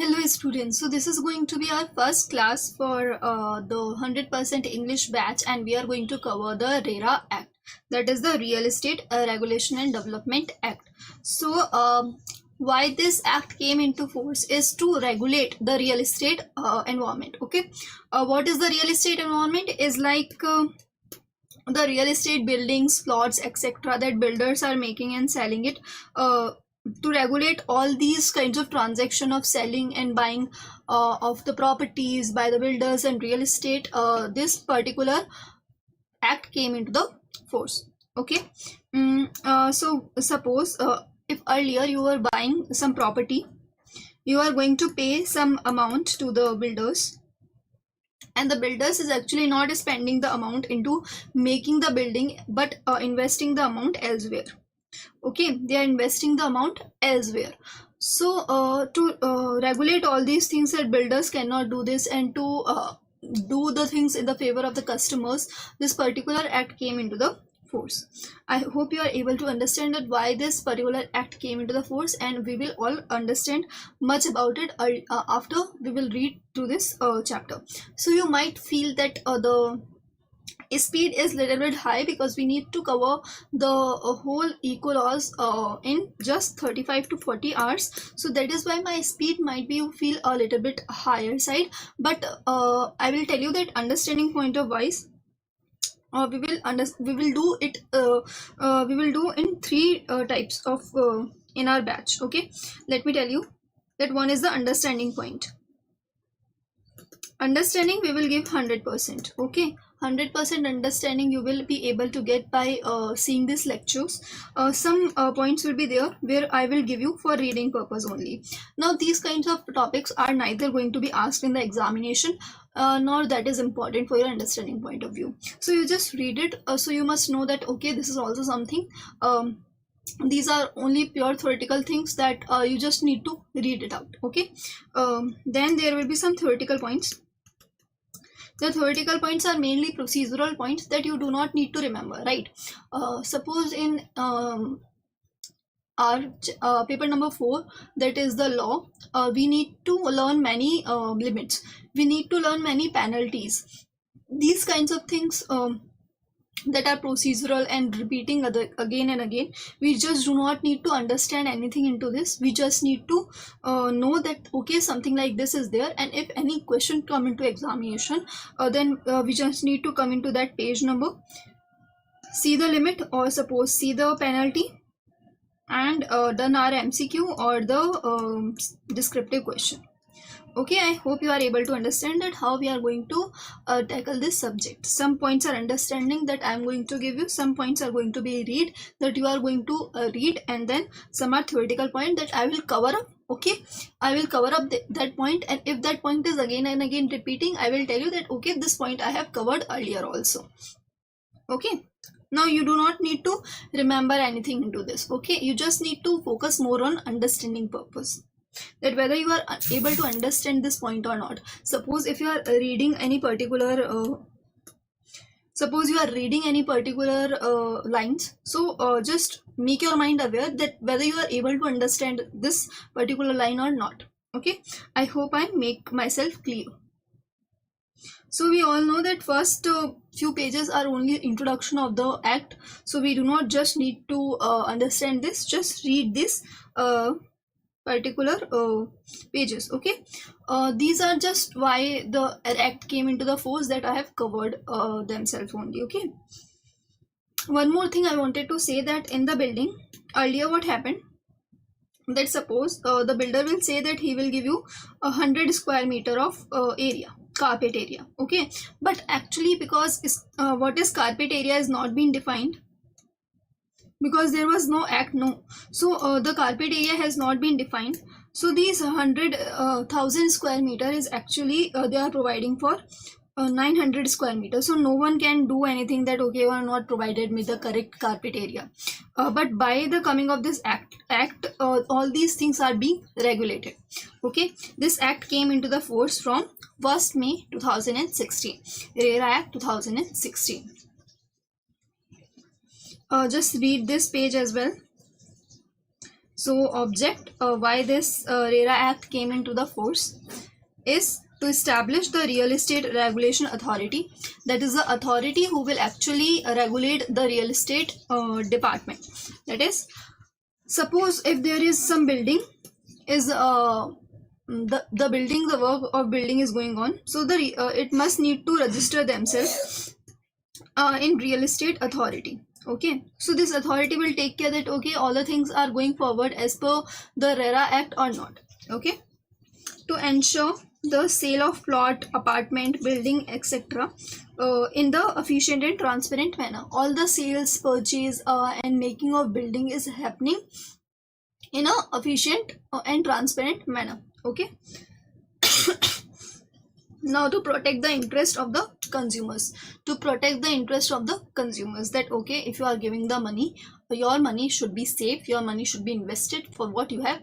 Hello students, so this is going to be our first class for the 100% English batch, and we are going to cover the RERA Act, that is the Real Estate Regulation and Development Act. So why this act came into force is to regulate the real estate environment. Okay, what is the real estate environment is like the real estate buildings, plots, etc. that builders are making and selling it. To regulate all these kinds of transaction of selling and buying of the properties by the builders and real estate, this particular act came into the force. Okay. So suppose if earlier you were buying some property, you are going to pay some amount to the builders, and the builders is actually not spending the amount into making the building, but investing the amount elsewhere. Okay, they are investing the amount elsewhere. So to regulate all these things, that builders cannot do this, and to do the things in the favor of the customers, this particular act came into the force. I hope you are able to understand that why this particular act came into the force, and we will all understand much about it after we will read through this chapter. So you might feel that the speed is little bit high because we need to cover the whole eco laws in just 35 to 40 hours. So that is why my speed might be feel a little bit higher side, but I will tell you that understanding point of wise, we will do it we will do in three types of in our batch. Okay, let me tell you that one is the understanding point. Understanding we will give 100%. Okay, 100% understanding you will be able to get by seeing these lectures. Some points will be there where I will give you for reading purpose only. Now these kinds of topics are neither going to be asked in the examination, nor that is important for your understanding point of view. So you just read it, so you must know that okay, this is also something, these are only pure theoretical things that you just need to read it out. Okay, then there will be some theoretical points. The theoretical points are mainly procedural points that you do not need to remember, right? Suppose in our paper number 4, that is the law, we need to learn many limits, we need to learn many penalties, these kinds of things that are procedural and repeating again and again. We just do not need to understand anything into this, we just need to know that okay, something like this is there, and if any question come into examination, then we just need to come into that page number, see the limit, or suppose see the penalty, and done our MCQ or the descriptive question. Okay, I hope you are able to understand that how we are going to tackle this subject. Some points are understanding that I am going to give you, some points are going to be read that you are going to read, and then some are theoretical point that I will cover up. Okay, I will cover up that point, and if that point is again and again repeating, I will tell you that okay, this point I have covered earlier also. Okay, now you do not need to remember anything into this. Okay, you just need to focus more on understanding purpose, that whether you are able to understand this point or not. Suppose if you are reading any particular lines, so just make your mind aware that whether you are able to understand this particular line or not. Okay, I hope I make myself clear. So we all know that first few pages are only introduction of the act, so we do not just need to understand this, just read this particular pages. Okay, these are just why the act came into the force that I have covered themselves only. Okay, one more thing I wanted to say, that in the building earlier what happened, that suppose the builder will say that he will give you 100 square meter of area, carpet area. Okay, but actually because what is carpet area is not been defined, because there was no act, no. So the carpet area has not been defined. So these 100,000 square meter is actually they are providing for 900 square meters. So no one can do anything that okay, you are not provided with the correct carpet area. But by the coming of this act all these things are being regulated. Okay, this act came into the force from 1st May 2016, RERA Act 2016. Just read this page as well. So object why this RERA Act came into the force is to establish the Real Estate Regulation Authority, that is the authority who will actually regulate the real estate department. That is, suppose if there is some building is the building, the work of building is going on, so the it must need to register themselves in real estate authority. Okay, so this authority will take care that okay, all the things are going forward as per the RERA Act or not. Okay, to ensure the sale of plot, apartment, building, etc. In the efficient and transparent manner. All the sales, purchase and making of building is happening in a efficient and transparent manner. Okay. Now to protect the interest of the consumers, that okay, if you are giving the money, your money should be safe, your money should be invested for what you have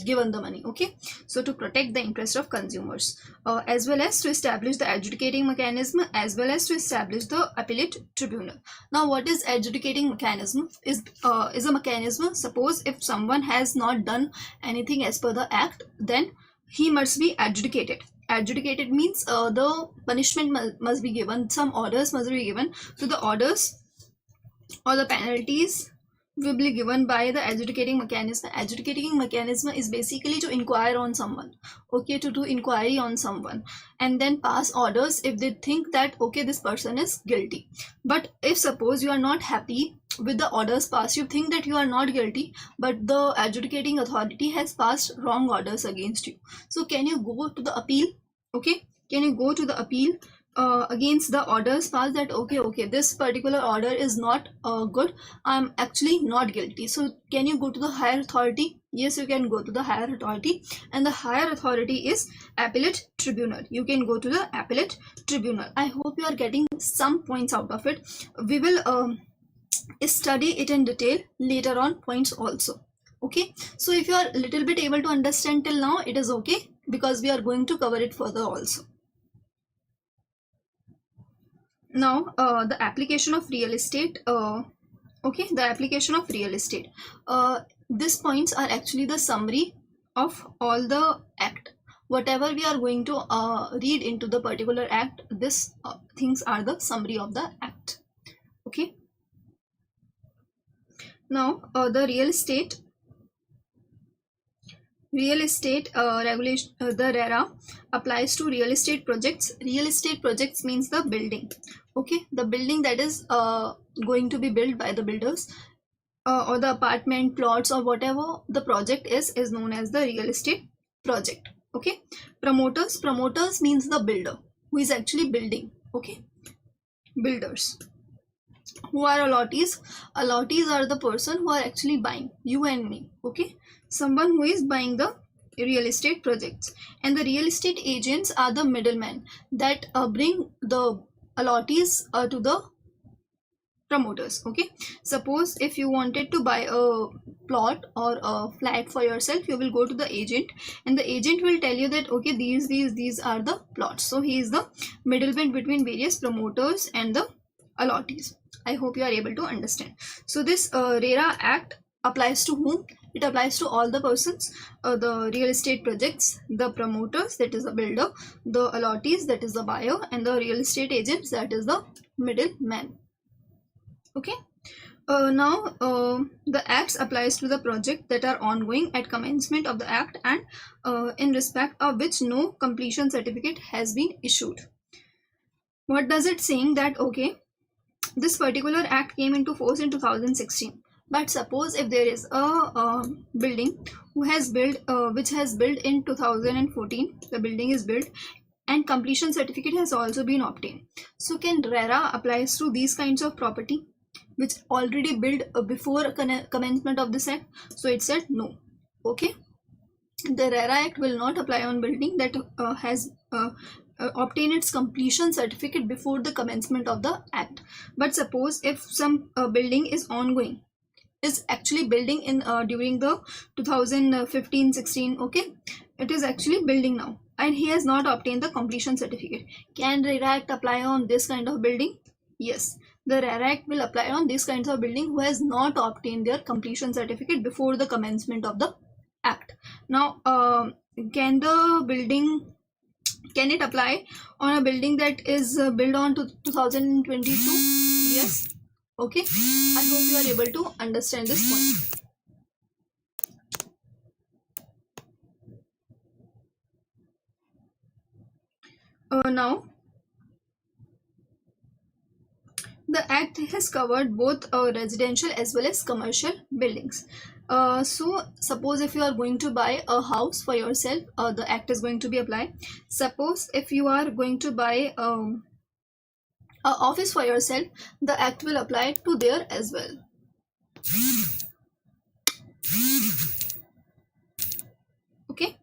given the money. Okay, so to protect the interest of consumers, as well as to establish the adjudicating mechanism, as well as to establish the appellate tribunal. Now what is adjudicating mechanism? Is a mechanism, suppose if someone has not done anything as per the act, then he must be adjudicated. Adjudicated means the punishment must be given, some orders must be given. So the orders or the penalties will be given by the adjudicating mechanism. Adjudicating mechanism is basically to inquire on someone. Okay, to do inquiry on someone and then pass orders if they think that okay, this person is guilty. But if suppose you are not happy with the orders passed, you think that you are not guilty, but the adjudicating authority has passed wrong orders against you, so can you go to the appeal? Okay, can you go to the appeal against the orders passed, that okay, this particular order is not good, I'm actually not guilty. So can you go to the higher authority? Yes, you can go to the higher authority, and the higher authority is appellate tribunal. You can go to the appellate tribunal. I hope you are getting some points out of it. We will study it in detail later on points also. Okay, so if you are a little bit able to understand till now, it is okay, because we are going to cover it further also. Now the application of real estate. Okay, the application of real estate. These points are actually the summary of all the act. Whatever we are going to read into the particular act, these things are the summary of the act. Okay, now the real estate regulation, the RERA applies to real estate projects. Real estate projects means the building. Okay, the building that is going to be built by the builders, or the apartment, plots, or whatever the project is known as the real estate project. Okay, promoters means the builder who is actually building. Okay, builders. Who are allottees? Allottees are the person who are actually buying, you and me. Okay, someone who is buying the real estate projects. And the real estate agents are the middlemen that bring the allottees to the promoters. Okay, suppose if you wanted to buy a plot or a flat for yourself, you will go to the agent, and the agent will tell you that okay, these are the plots. So he is the middleman between various promoters and the allottees. I hope you are able to understand. So this RERA Act applies to whom? It applies to all the persons, the real estate projects, the promoters, that is the builder, the allottees, that is the buyer, and the real estate agents, that is the middleman. Okay. Now the acts applies to the project that are ongoing at commencement of the act, and in respect of which no completion certificate has been issued. What does it saying? That okay, this particular act came into force in 2016, but suppose if there is a building who has built which has built in 2014, the building is built and completion certificate has also been obtained. So can RERA applies to these kinds of property which already built before commencement of this act? So it said no. Okay, the RERA Act will not apply on building that has obtain its completion certificate before the commencement of the act. But suppose if some building is ongoing, is actually building in during the 2015-16, okay, it is actually building now and he has not obtained the completion certificate, can RERA Act apply on this kind of building? Yes, The RERA Act will apply on these kinds of building who has not obtained their completion certificate before the commencement of the act. Now, can it apply on a building that is built on to 2022? Yes. Okay. I hope you are able to understand this point. Now, the act has covered both residential as well as commercial buildings. So suppose if you are going to buy a house for yourself, the act is going to be applied. Suppose if you are going to buy an office for yourself, the act will apply to there as well. Okay.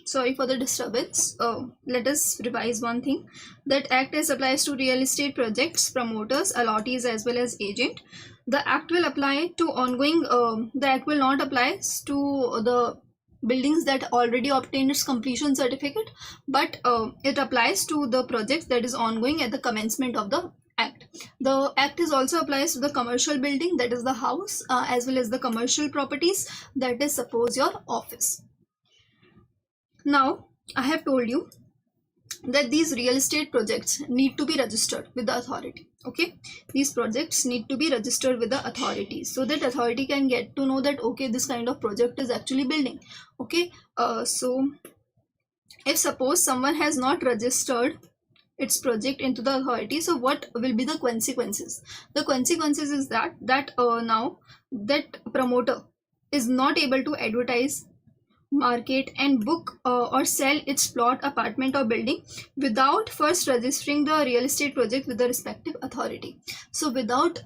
Sorry for the disturbance. Let us revise one thing. That act as applies to real estate projects, promoters, allottees as well as agent. The act will apply to ongoing. The act will not apply to the buildings that already obtained its completion certificate, but it applies to the projects that is ongoing at the commencement of the act. The act is also applies to the commercial building, that is the house, as well as the commercial properties, that is suppose your office. Now, I have told you that these real estate projects need to be registered with the authority. Okay, these projects need to be registered with the authority so that authority can get to know that okay, this kind of project is actually building. Okay, so if suppose someone has not registered its project into the authority, so what will be the consequences? The consequences is that now that promoter is not able to advertise, market and book or sell its plot, apartment or building without first registering the real estate project with the respective authority. So without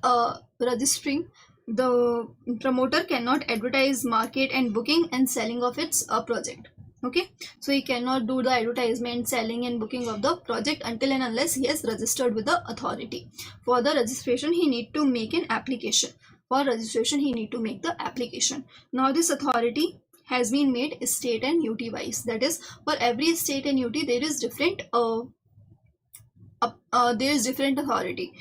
registering, the promoter cannot advertise, market and booking and selling of its project. Okay, so he cannot do the advertisement, selling and booking of the project until and unless he has registered with the authority. For the registration he need to make an application. For registration he need to make the application. Now this authority has been made state and UT wise. That is, for every state and UT there is different authority.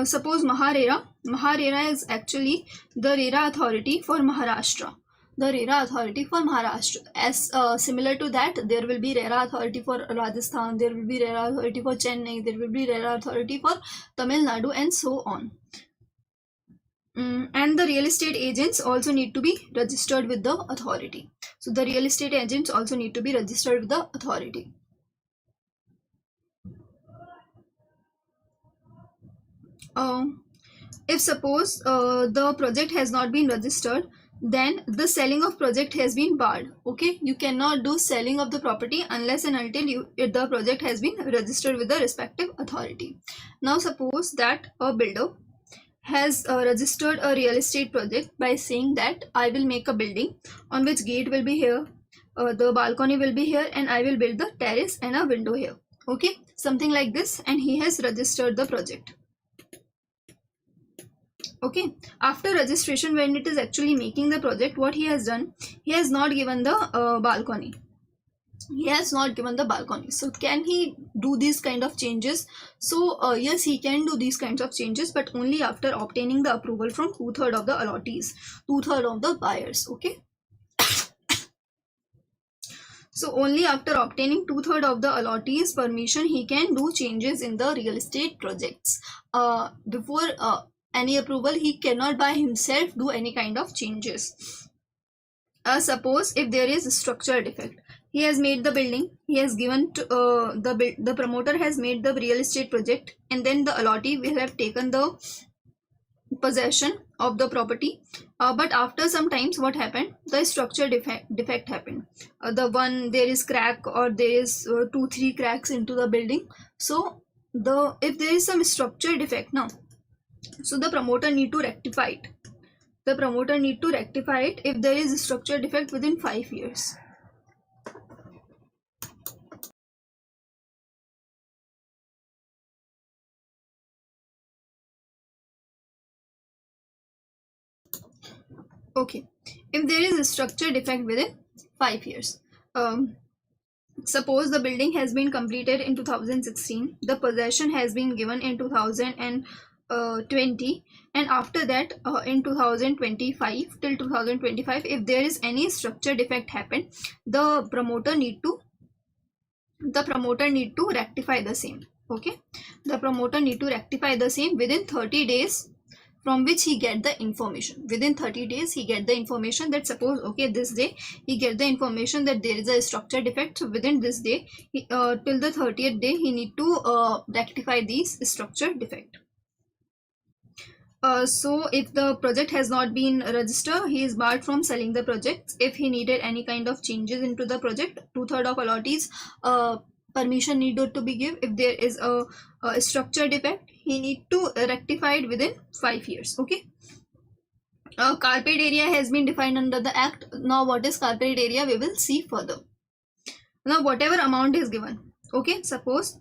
Suppose Maharera is actually the RERA authority for Maharashtra. The RERA authority for Maharashtra. As similar to that, there will be RERA authority for Rajasthan, there will be RERA authority for Chennai, there will be RERA authority for Tamil Nadu and so on. And the real estate agents also need to be registered with the authority. So the real estate agents also need to be registered with the authority. If suppose the project has not been registered, then the selling of project has been barred. Okay, you cannot do selling of the property unless and until the project has been registered with the respective authority. Now suppose that a builder has registered a real estate project by saying that I will make a building on which gate will be here, the balcony will be here, and I will build the terrace and a window here. Okay, something like this, and he has registered the project. Okay, after registration, when it is actually making the project, what he has done, he has not given the balcony. He has not given the balcony. So can he do these kind of changes? So yes, he can do these kinds of changes, but only after obtaining the approval from 2/3 of the allottees, 2/3 of the buyers. Okay. So only after obtaining 2/3 of the allottees permission, he can do changes in the real estate projects. Before any approval, he cannot by himself do any kind of changes. Suppose if there is a structural defect, he has made the building, he has given to, the promoter has made the real estate project, and then the allottee will have taken the possession of the property, but after some times what happened, the structural defect happened. There is crack, or there is 2-3 cracks into the building. So if there is some structural defect now, so the promoter need to rectify it. The promoter need to rectify it if there is a structural defect within 5 years. Okay, if there is a structural defect within 5 years, Suppose the building has been completed in 2016, the possession has been given in 2020, and after that in 2025 till 2025, if there is any structure defect happen, the promoter need to rectify the same. Okay, the promoter need to rectify the same within 30 days from which he get the information. Within 30 days he get the information that, suppose okay, this day he get the information that there is a structure defect. So within this day, till the 30th day, he need to rectify these structure defect. So if the project has not been registered, he is barred from selling the project. If he needed any kind of changes into the project, 2/3 of allottees permission needed to be given. If there is a structure defect, he need to rectify it within 5 years. Okay. Carpet area has been defined under the act. Now what is carpet area, we will see further. Now whatever amount is given, okay, suppose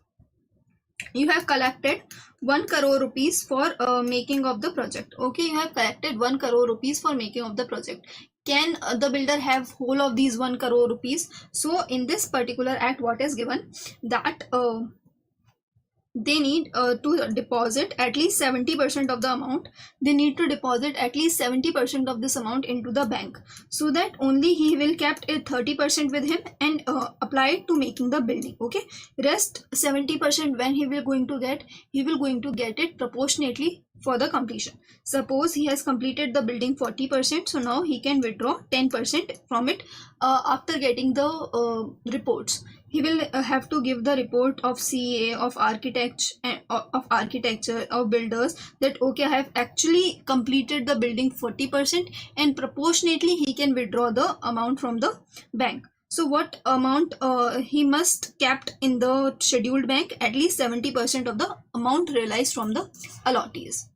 you have collected 1 crore rupees for making of the project. Okay, you have collected 1 crore rupees for making of the project. Can the builder have whole of these 1 crore rupees? So in this particular act, what is given, that they need to deposit at least 70% of the amount. They need to deposit at least 70% of this amount into the bank, so that only he will kept a 30% with him and apply it to making the building. Okay, rest 70% when he will going to get, he will going to get it proportionately for the completion. Suppose he has completed the building 40%, so now he can withdraw 10% from it after getting the reports. He will have to give the report of CA, of architecture, of builders, that okay, I have actually completed the building 40%, and proportionately he can withdraw the amount from the bank. So what amount he must kept in the scheduled bank? At least 70% of the amount realized from the allottees.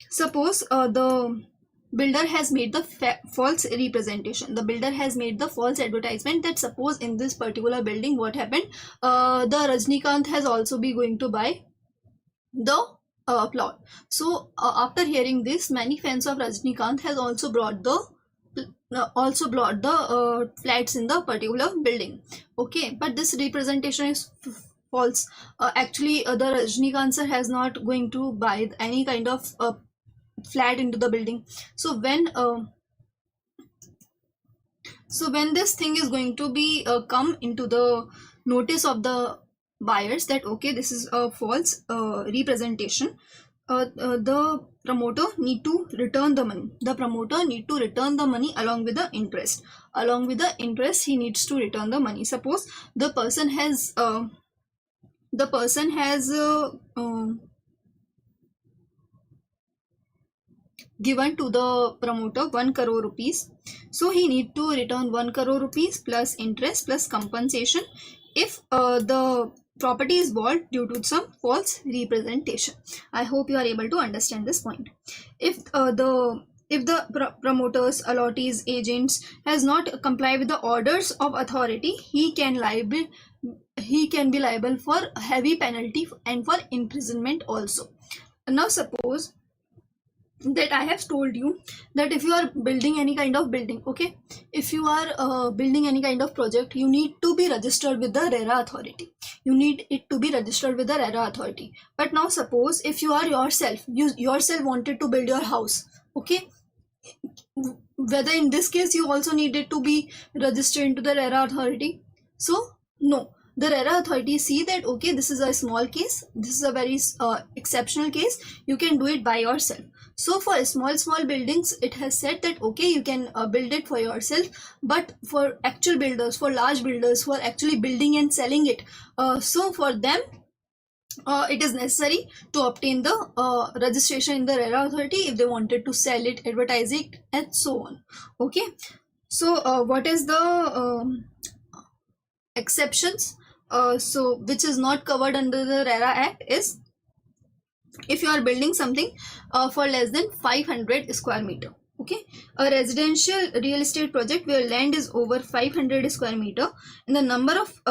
Suppose the builder has made the false representation. The builder has made the false advertisement that, suppose in this particular building, what happened, the Rajnikant has also be going to buy the plot. So after hearing this, many fans of Rajnikant has also brought the flats in the particular building. Okay, but this representation is false. Actually the Rajnikant sir has not going to buy any kind of flat into the building. So when this thing is going to be come into the notice of the buyers that okay, this is a false representation, the promoter need to return the money. The promoter need to return the money along with the interest. Along with the interest, he needs to return the money. Suppose the person has given to the promoter 1 crore rupees, so he need to return 1 crore rupees plus interest plus compensation if the property is bought due to some false representation. I hope you are able to understand this point. If the promoters, allottees, agents has not complied with the orders of authority, he can be liable for heavy penalty and for imprisonment also. Now suppose that I have told you that if you are building any kind of building, okay, if you are building any kind of project, you need to be registered with the RERA authority. You need it to be registered with the RERA authority. But now suppose if you are you yourself wanted to build your house, okay, whether in this case you also needed to be registered into the RERA authority? So no, the RERA authority see that okay, this is a small case, this is a very exceptional case, you can do it by yourself. So for small buildings, it has said that okay, you can build it for yourself, but for actual builders, for large builders who are actually building and selling it, so for them it is necessary to obtain the registration in the RERA authority if they wanted to sell it, advertise it, and so on. Okay, so what is the exceptions? So which is not covered under the RERA Act is if you are building something for less than 500 square meter. Okay, a residential real estate project where land is over 500 square meter and the number of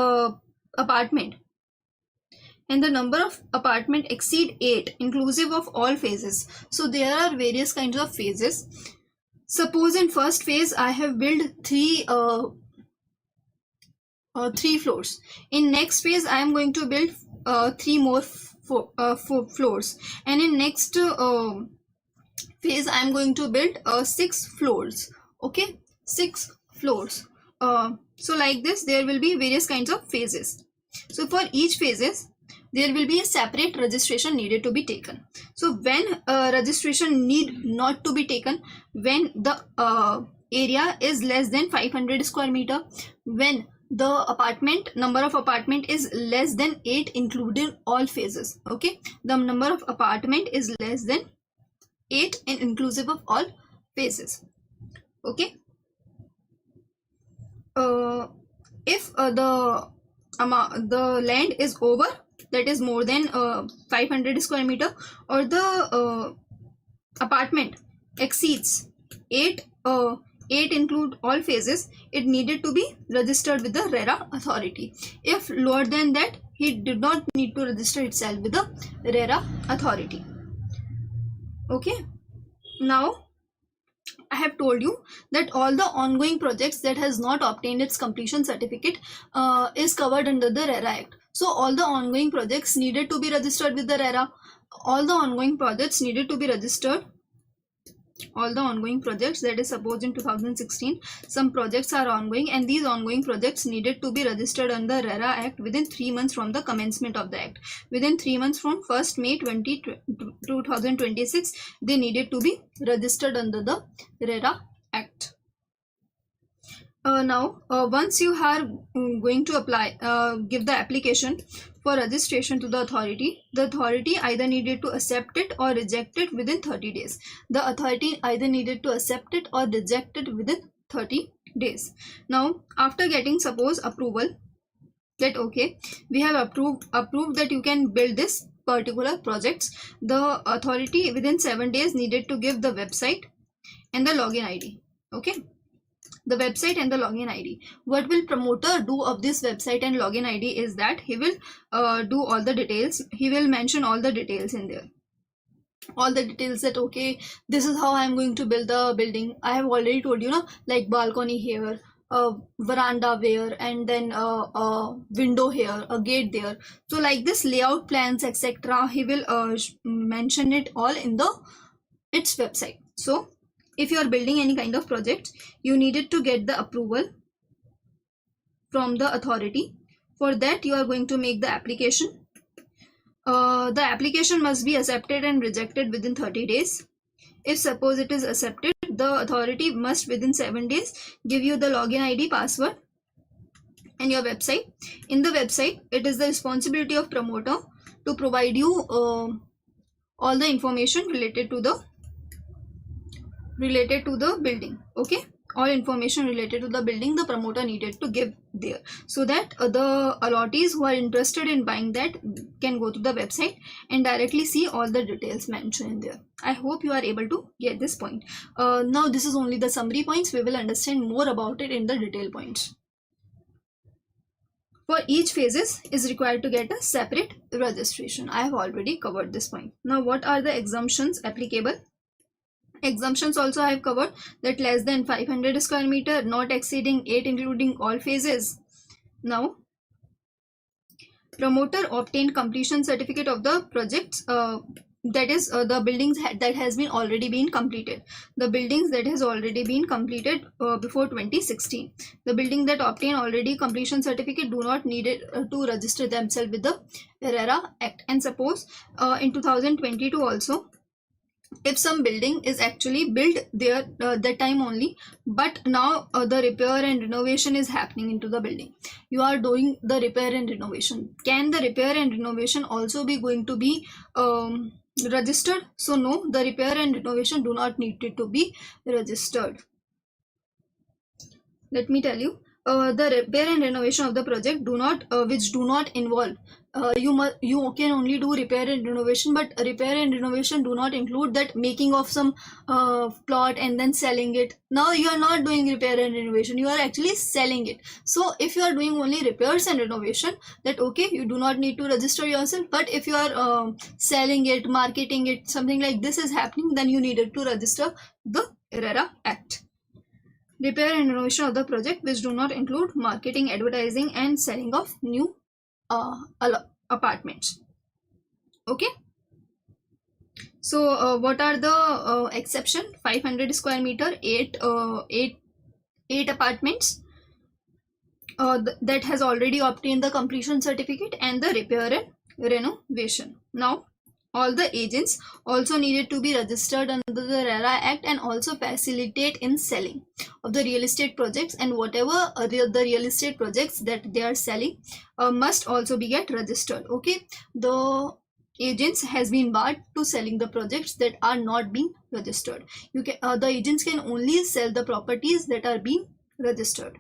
apartment exceed 8 inclusive of all phases. So there are various kinds of phases. Suppose in first phase I have built 3 3 floors. In next phase I am going to build 3 more 4 floors, and in next phase I am going to build 6 floors. Okay, 6 floors. So like this there will be various kinds of phases. So for each phases there will be a separate registration needed to be taken. So when registration need not to be taken when the area is less than 500 square meter, when the apartment number of apartment is less than 8 including all phases. Okay, the number of apartment is less than 8 and inclusive of all phases. Okay, if the land is over, that is more than 500 square meter, or the apartment exceeds 8 include all phases, it needed to be registered with the RERA authority. If lower than that, he did not need to register itself with the RERA authority. Okay, now I have told you that all the ongoing projects that has not obtained its completion certificate is covered under the RERA Act. So all the ongoing projects needed to be registered with the RERA. All the ongoing projects needed to be registered. All the ongoing projects, that is suppose in 2016 some projects are ongoing, and these ongoing projects needed to be registered under RERA Act within 3 months from the commencement of the act. Within 3 months from 1st May 2026 they needed to be registered under the RERA Act. Now once you are going to apply give the application for registration to the authority either needed to accept it or reject it within 30 days. The authority either needed to accept it or reject it within 30 days. Now after getting suppose approval that okay, we have approved that you can build this particular projects, the authority within 7 days needed to give the website and the login ID. Okay, the website and the login ID. What will promoter do of this website and login ID is that he will do all the details. He will mention all the details in there. All the details that okay, this is how I am going to build the building. I have already told you, like balcony here, veranda there, and then a window here, a gate there. So like this layout plans etc. He will mention it all in its website. So if you are building any kind of project, you needed to get the approval from the authority. For that you are going to make the application. The application must be accepted and rejected within 30 days. If suppose it is accepted, the authority must within 7 days give you the login ID, password and your website. In the website, it is the responsibility of promoter to provide you all the information related to the building. Okay, all information related to the building the promoter needed to give there, so that the allottees who are interested in buying that can go to the website and directly see all the details mentioned in there. I hope you are able to get this point. Now this is only the summary points. We will understand more about it in the detail points. For each phases is required to get a separate registration. I have already covered this point. Now what are the exemptions applicable? Exemptions also I have covered, that less than 500 square meter, not exceeding 8 including all phases. Now promoter obtained completion certificate of the projects, that is the buildings that has been already been completed. The buildings that has already been completed before 2016. The building that obtain already completion certificate do not need it to register themselves with the RERA Act. And suppose in 2022 also, if some building is actually built there that time only, but now the repair and renovation is happening into the building, you are doing the repair and renovation, can the repair and renovation also be going to be registered? So no, the repair and renovation do not need it to be registered. Let me tell you, the repair and renovation of the project do not which do not involve you can only do repair and renovation, but repair and renovation do not include that making of some plot and then selling it. Now you are not doing repair and renovation, you are actually selling it. So if you are doing only repairs and renovation, that okay, you do not need to register yourself. But if you are selling it, marketing it, something like this is happening, then you needed to register the RERA Act. repair and renovation of the project which do not include marketing, advertising and selling of new apartments. Okay, so what are the exception? 500 square meter, 8 apartments that has already obtained the completion certificate, and the repair and renovation. Now all the agents also needed to be registered under the RERA Act and also facilitate in selling of the real estate projects, and whatever the real estate projects that they are selling must also be get registered. Okay, the agents has been barred to selling the projects that are not being registered. You can the agents can only sell the properties that are being registered.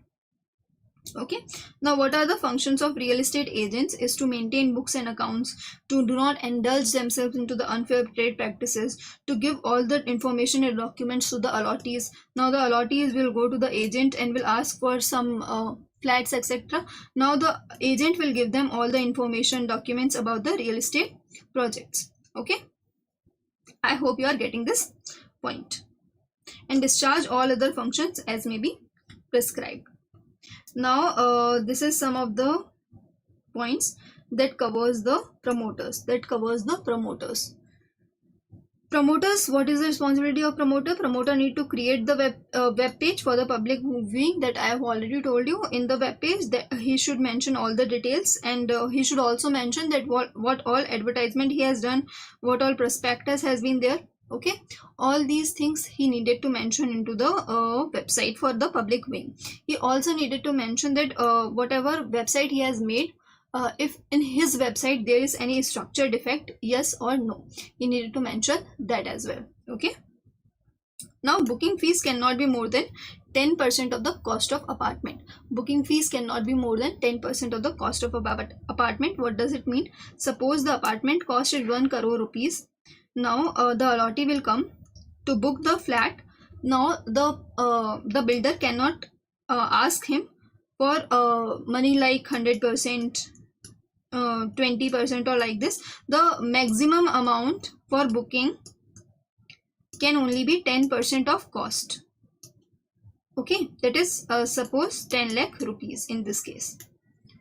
Okay, now what are the functions of real estate agents is to maintain books and accounts, to do not indulge themselves into the unfair trade practices, to give all the information and documents to the allottees. Now the allottees will go to the agent and will ask for some flats, etc. Now the agent will give them all the information, documents about the real estate projects. Okay, I hope you are getting this point. And discharge all other functions as may be prescribed. Now this is some of the points that covers the promoters. Promoters, what is the responsibility of promoter? Promoter need to create the web page for the public viewing, that I have already told you. In the web page that he should mention all the details, and he should also mention that what all advertisement he has done, what all prospectus has been there. Okay, all these things he needed to mention into the website for the public viewing. He also needed to mention that whatever website he has made, if in his website there is any structure defect, yes or no, he needed to mention that as well. Okay, now booking fees cannot be more than 10% of the cost of apartment. Booking fees cannot be more than 10% of the cost of apartment. What does it mean? Suppose the apartment cost is 1 crore rupees. Now the allottee will come to book the flat. Now the builder cannot ask him for money like 100%, 20% or like this. The maximum amount for booking can only be 10% of cost. Okay, that is suppose 10 lakh rupees in this case.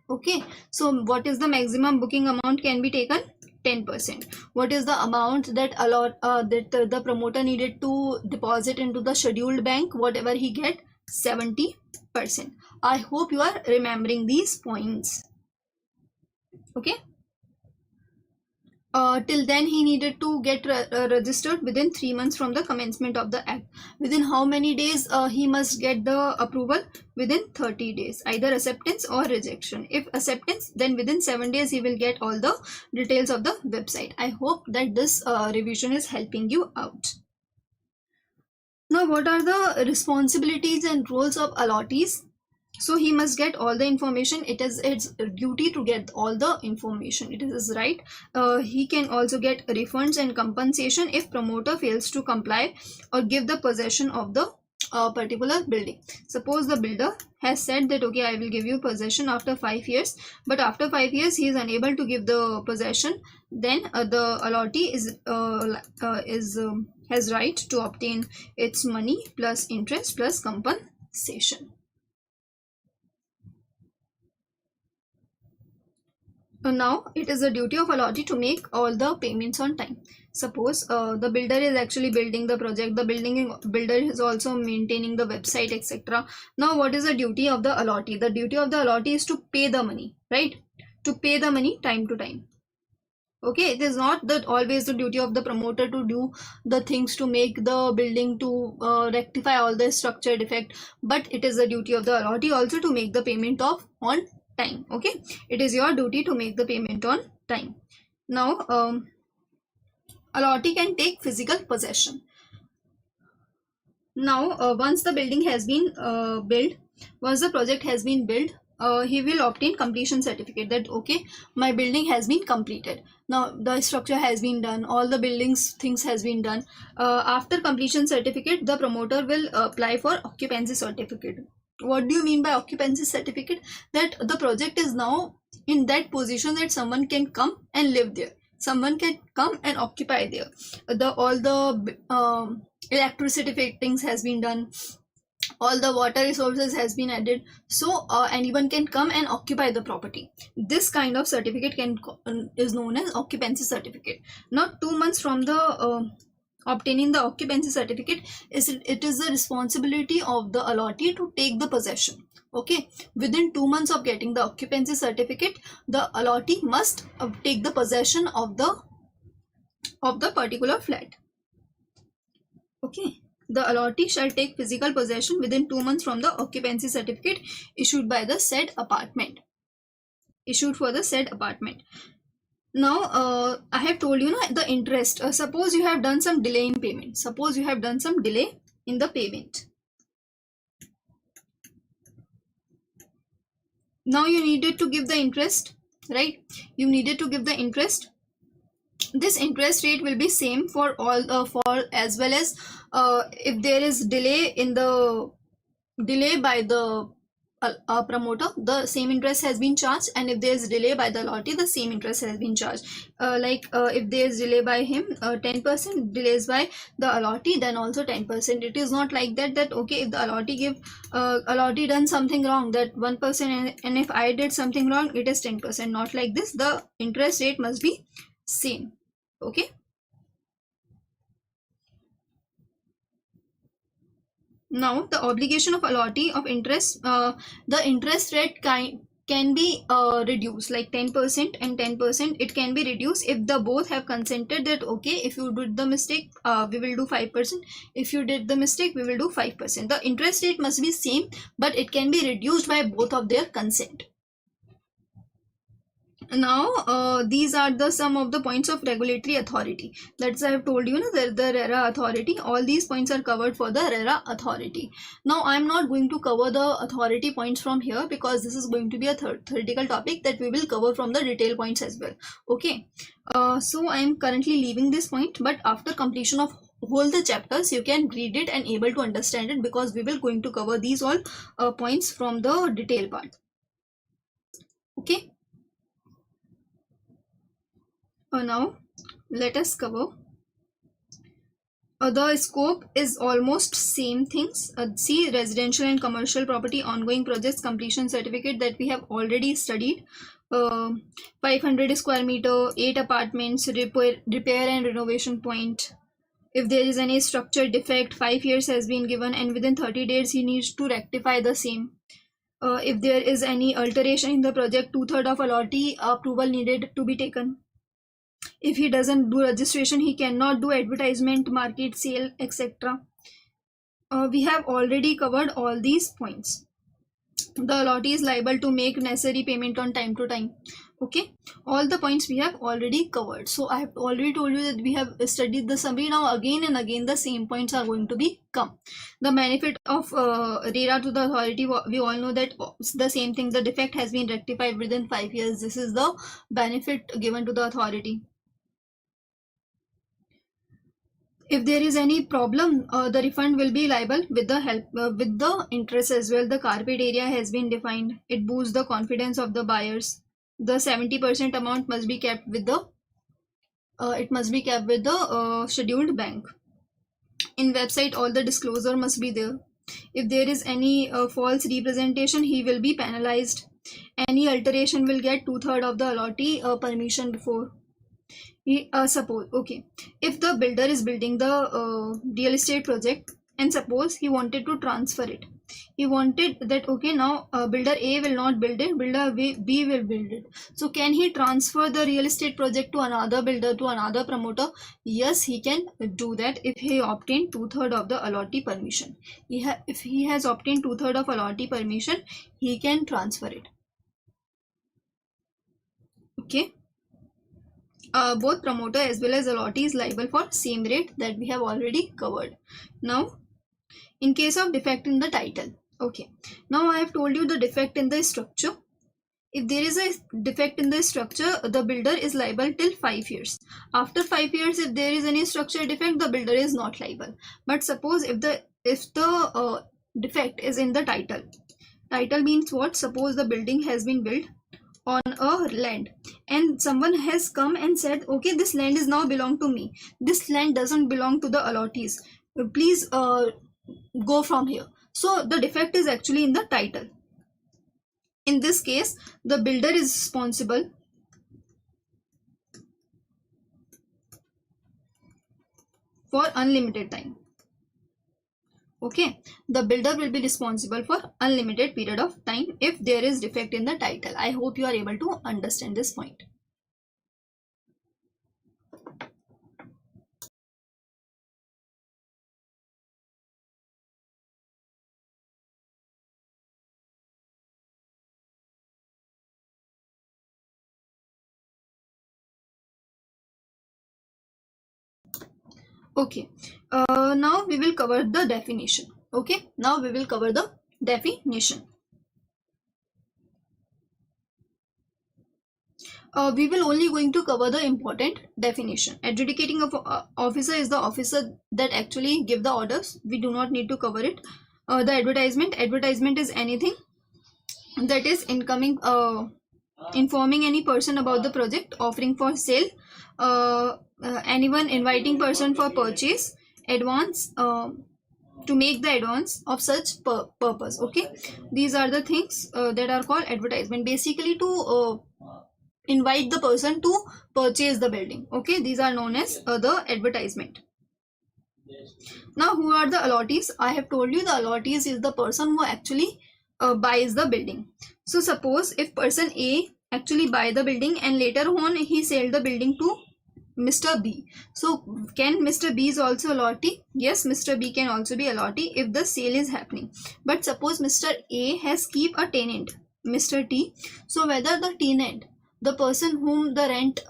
Okay, so what is the maximum booking amount can be taken? 10%. What is the amount that the promoter needed to deposit into the scheduled bank? Whatever he get, 70%. I hope you are remembering these points. Okay, till then he needed to get registered within 3 months from the commencement of the act. Within how many days he must get the approval? Within 30 days, either acceptance or rejection. If acceptance, then within 7 days he will get all the details of the website. I hope that this revision is helping you out. Now what are the responsibilities and roles of allottees? So he must get all the information. It is its duty to get all the information. It is right. He can also get refunds and compensation if promoter fails to comply or give the possession of the particular building. Suppose the builder has said that okay, I will give you possession after 5 years, but after 5 years he is unable to give the possession, then the allottee has right to obtain its money plus interest plus compensation. Now it is the duty of allottee to make all the payments on time. Suppose the builder is actually building the project, the builder is also maintaining the website, etc. Now what is the duty of the allottee? The duty of the allottee is to pay the money, right? To pay the money time to time. Okay, it is not that always the duty of the promoter to do the things to make the building to rectify all the structure defect, but it is the duty of the allottee also to make the payment of on time. Okay, it is your duty to make the payment on time. Now allottee can take physical possession. Now once the building has been built, once the project has been built, he will obtain completion certificate that okay, my building has been completed. Now the structure has been done, all the buildings things has been done. After completion certificate, the promoter will apply for occupancy certificate. What do you mean by occupancy certificate? That the project is now in that position that someone can come and live there, someone can come and occupy there. All the electricity fittings has been done, all the water resources has been added, so anyone can come and occupy the property. This kind of certificate is known as occupancy certificate. Now 2 months from the obtaining the occupancy certificate, it is the responsibility of the allottee to take the possession. Okay, within 2 months of getting the occupancy certificate, the allottee must take the possession of the particular flat. Okay, the allottee shall take physical possession within 2 months from the occupancy certificate issued by the said apartment. Issued for the said apartment. Now, I have told you the interest. Suppose you have done some delay in payment. Suppose you have done some delay in the payment. Now you needed to give the interest, right? You needed to give the interest. This interest rate will be same for all for as well as if there is delay by the promoter, the same interest has been charged, and if there is delay by the allottee, the same interest has been charged. If there is delay by him, 10% delays by the allottee, then also 10%. It is not like that okay, if the allottee done something wrong, that 1%, and if I did something wrong, it is 10%. Not like this. The interest rate must be same. Okay. Now the obligation of allottee of interest, the interest rate can be reduced, like 10% and 10%. It can be reduced if the both have consented that okay, if you did the mistake, we will do 5%. If you did the mistake, we will do 5%. The interest rate must be same, but it can be reduced by both of their consent. Now these are the some of the points of regulatory authority. That's I have told you that the RERA authority, all these points are covered for the RERA authority. Now I'm not going to cover the authority points from here because this is going to be a theoretical topic that we will cover from the detail points as well. Okay, so I am currently leaving this point, but after completion of whole the chapters you can read it and able to understand it, because we will going to cover these all points from the detail part. Okay. Now let us cover the scope is almost same things. See, residential and commercial property ongoing projects completion certificate that we have already studied. 500 square meter, 8 apartments, repair and renovation point. If there is any structure defect, 5 years has been given, and within 30 days he needs to rectify the same. If there is any alteration in the project, 2/3 of allottee approval needed to be taken. If he doesn't do registration, he cannot do advertisement, market, sale, etc. We have already covered all these points. The allottee is liable to make necessary payment on time to time. Okay, all the points we have already covered. So I have already told you that we have studied the summary. Now again and again the same points are going to be come. The benefit of RERA to the authority, we all know that the same thing, the defect has been rectified within 5 years. This is the benefit given to the authority. If there is any problem, the refund will be liable with the help with the interest as well. The carpet area has been defined. It boosts the confidence of the buyers. The 70% amount must be kept with the scheduled bank. In website, all the disclosure must be there. If there is any false representation, he will be penalized. Any alteration will get 2/3 of the allottee permission before. Suppose, okay, if the builder is building the real estate project, and suppose he wanted to transfer it, he wanted that okay, now builder A will not build it, builder B will build it. So can he transfer the real estate project to another builder, to another promoter? Yes, he can do that if he obtained 2/3 of the allottee permission. If he has obtained 2/3 of allottee permission, he can transfer it. Okay. Both promoter as well as allottee is liable for same rate that we have already covered. Now, in case of defect in the title, okay, now I have told you the defect in the structure. If there is a defect in the structure, the builder is liable till 5 years. After 5 years, if there is any structure defect, the builder is not liable. But suppose if the defect is in the title, title means what? Suppose the building has been built on a land and someone has come and said okay, this land is now belong to me, this land doesn't belong to the allottees, please go from here. So the defect is actually in the title. In this case, the builder is responsible for unlimited time. Okay, the builder will be responsible for unlimited period of time if there is defect in the title. I hope you are able to understand this point. Okay, now we will cover the definition. Okay, now we will cover the definition. We will only going to cover the important definition. Adjudicating of officer is the officer that actually give the orders. We do not need to cover it. The advertisement is anything that is incoming, informing any person about the project, offering for sale, anyone inviting person for purchase, advance, to make the advance of such purpose. Okay, these are the things that are called advertisement, basically to invite the person to purchase the building. Okay, these are known as the advertisement. Now, who are the allottees? I have told you the allottees is the person who actually buys the building. So suppose if person A actually buy the building and later on he sell the building to Mr. B. So can Mr. B is also allottee? Yes, Mr. B can also be allottee if the sale is happening. But suppose Mr. A has keep a tenant, Mr. T. So whether the tenant, the person whom the rent,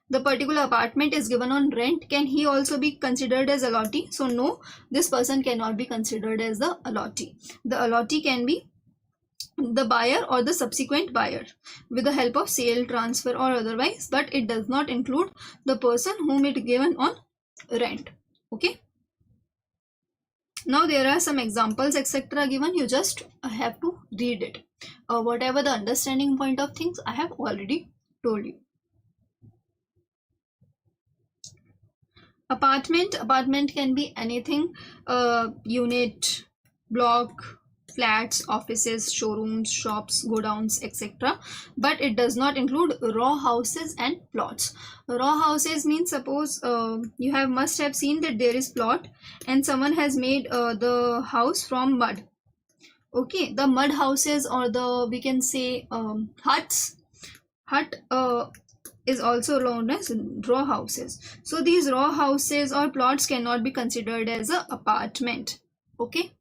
the particular apartment is given on rent, can he also be considered as allottee? So no, this person cannot be considered as the allottee. The allottee can be the buyer or the subsequent buyer with the help of sale, transfer or otherwise, but it does not include the person whom it given on rent. Okay, now there are some examples etc given. You just have to read it. Whatever the understanding point of things I have already told you. Apartment can be anything, unit, block, flats, offices, showrooms, shops, godowns, etc. But it does not include row houses and plots. Row houses means, suppose you must have seen that there is plot and someone has made the house from mud. Okay, the mud houses, or the, we can say, hut is also known as row houses. So these row houses or plots cannot be considered as an apartment. Okay,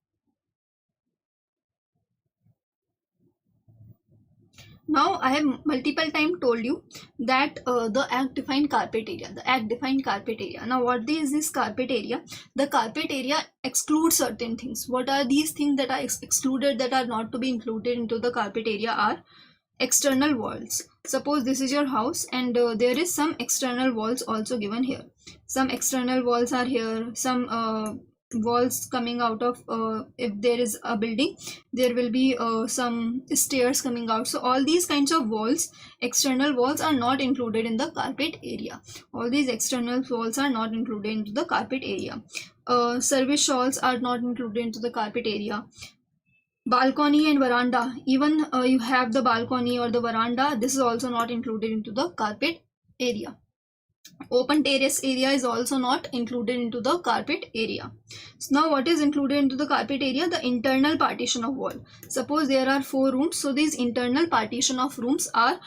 now I have multiple time told you that the act defined carpet area. Now what is this carpet area? The carpet area excludes certain things. What are these things that are excluded, that are not to be included into the carpet area? Are external walls. Suppose this is your house and there is some external walls also given here. Some external walls are here, some walls coming out of, if there is a building, there will be some stairs coming out. So all these kinds of walls, external walls, are not included in the carpet area. All these external walls are not included into the carpet area. Service stalls are not included into the carpet area. Balcony and veranda, even you have the balcony or the veranda, this is also not included into the carpet area. Open terrace area is also not included into the carpet area. So now what is included into the carpet area? The internal partition of wall. Suppose there are 4 rooms, so these internal partition of rooms are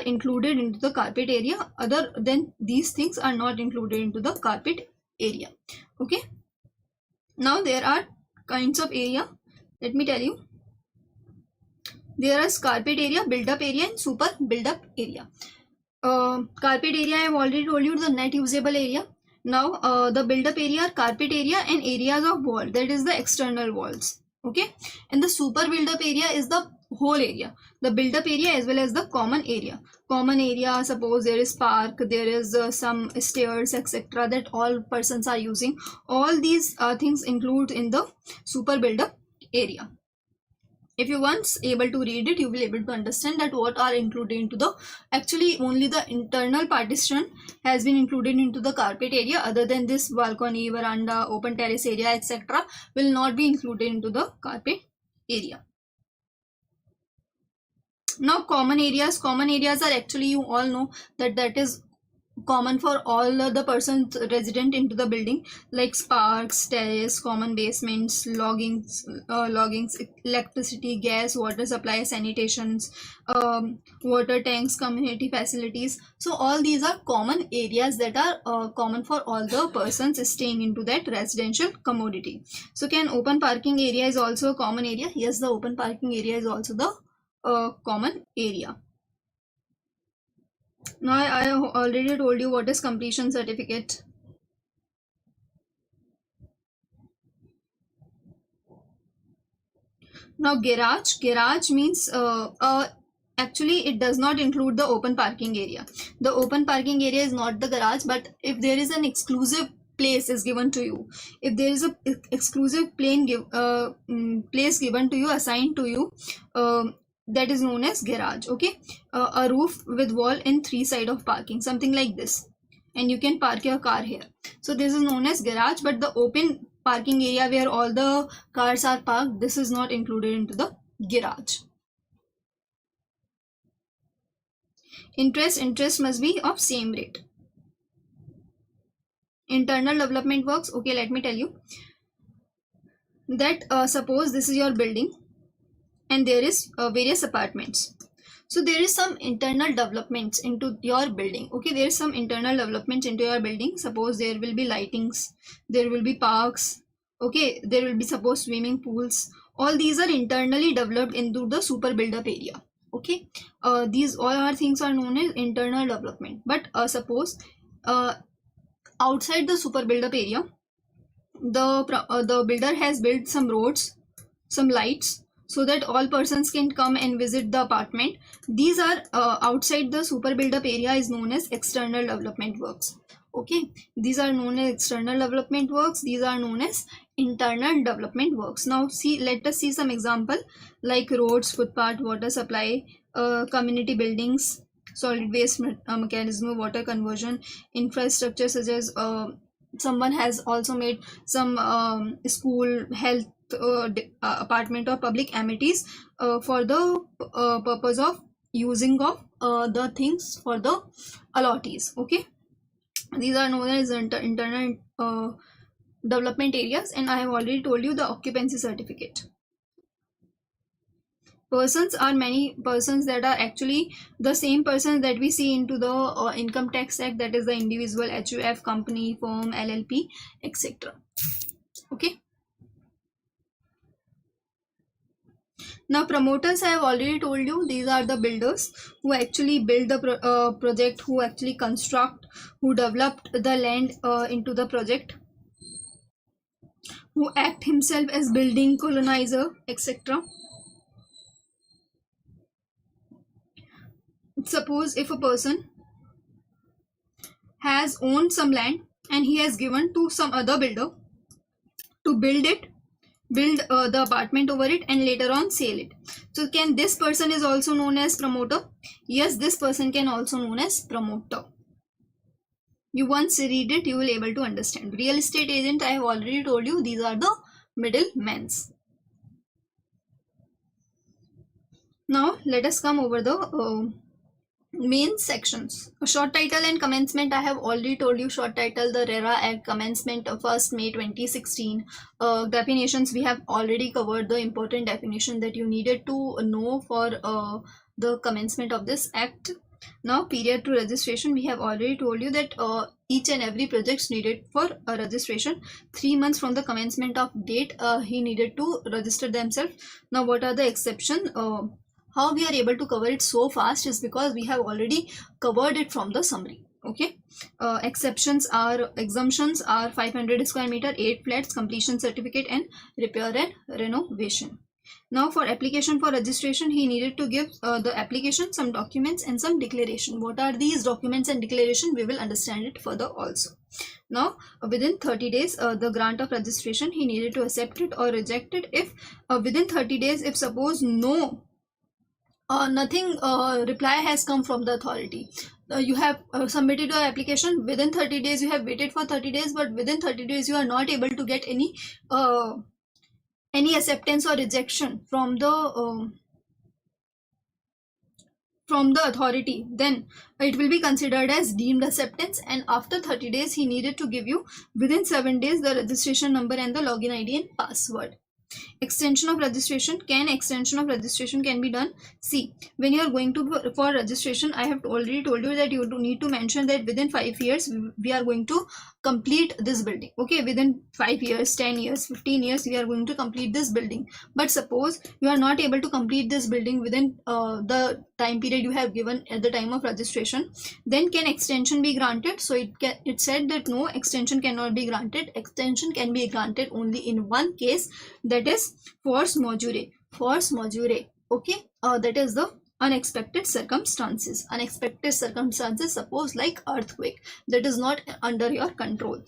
included into the carpet area. Other than these things are not included into the carpet area. Okay, now there are kinds of area. Let me tell you. There is carpet area, build-up area and super build-up area. Carpet area, I have already told you, the net usable area. Now the build-up area, carpet area and areas of wall, that is the external walls. Okay, and the super build-up area is the whole area, the build-up area as well as the common area. Common area, suppose there is park, there is some stairs etc that all persons are using. All these things include in the super build-up area. If you once able to read it, you will able to understand that what are included into the, actually only the internal partition has been included into the carpet area. Other than this, balcony, veranda, open terrace area, etc. will not be included into the carpet area. Now common areas are actually, you all know that is common for all the persons resident into the building, like parks, terrace, common basements, loggings, electricity, gas, water supply, sanitations, water tanks, community facilities. So all these are common areas that are common for all the persons staying into that residential commodity. So can open parking area is also a common area? Yes, the open parking area is also the common area. Now I have already told you what is completion certificate. Now garage means actually it does not include the open parking area. The open parking area is not the garage, but if there is an exclusive place is given to you, if there is a exclusive place given to you, assigned to you, that is known as garage. Okay, a roof with wall in 3 side of parking, something like this, and you can park your car here. So this is known as garage, but the open parking area where all the cars are parked, this is not included into the garage. Interest must be of same rate. Internal development works, okay, let me tell you that suppose this is your building and there is various apartments. So there is some internal developments into your building. Okay, there is some internal developments into your building. Suppose there will be lightings, there will be parks, okay, there will be suppose swimming pools. All these are internally developed into the super build-up area. Okay, these all are things are known as internal development. But suppose outside the super build-up area, the builder has built some roads, some lights, so that all persons can come and visit the apartment. These are outside the super build-up area is known as external development works. Okay, these are known as external development works. These are known as internal development works. Now see, let us see some example like roads, footpath, water supply, community buildings, solid waste mechanism, water conversion, infrastructure such as someone has also made some school, health apartment or public amenities for the purpose of using of the things for the allottees. Okay, these are known as internal development areas, and I have already told you the occupancy certificate. Persons are many persons that are actually the same persons that we see into the income tax act, that is the individual, HUF, company, firm, LLP, etc. Okay. Now promoters, I have already told you, these are the builders who actually build the project, who actually construct, who developed the land into the project, who act himself as building colonizer, etc. Suppose if a person has owned some land and he has given to some other builder to build the apartment over it and later on sell it. So can this person is also known as promoter? Yes, this person can also known as promoter. You once read it, you will able to understand. Real estate agent, I have already told you, these are the middlemen. Now let us come over the main sections. Short title and commencement, I have already told you. Short title, the RERA Act, commencement of 1st May 2016. Definitions, we have already covered the important definition that you needed to know for the commencement of this act. Now period to registration, we have already told you that each and every project needed for a registration 3 months from the commencement of date. He needed to register themselves. Now what are the exceptions? How we are able to cover it so fast is because we have already covered it from the summary. Okay, exemptions are 500 square meter, 8 flats, completion certificate, and repair and renovation. Now for application for registration, he needed to give the application, some documents and some declaration. What are these documents and declaration? We will understand it further also. Now within 30 days, the grant of registration, he needed to accept it or reject it. If within 30 days, if suppose nothing reply has come from the authority, you have submitted your application within 30 days, you have waited for 30 days, but within 30 days you are not able to get any acceptance or rejection from the authority, then it will be considered as deemed acceptance. And after 30 days, he needed to give you within 7 days the registration number and the login ID and password. Extension of registration can be done. See, when you are going to for registration, I have already told you that you need to mention that within 5 years we are going to complete this building. Okay, within 5 years, 10 years, 15 years, we are going to complete this building. But suppose you are not able to complete this building within the time period you have given at the time of registration, then can extension be granted? So it said that no, extension cannot be granted. Extension can be granted only in one case, that is force majeure. Okay, that is the unexpected circumstances. Suppose like earthquake, that is not under your control.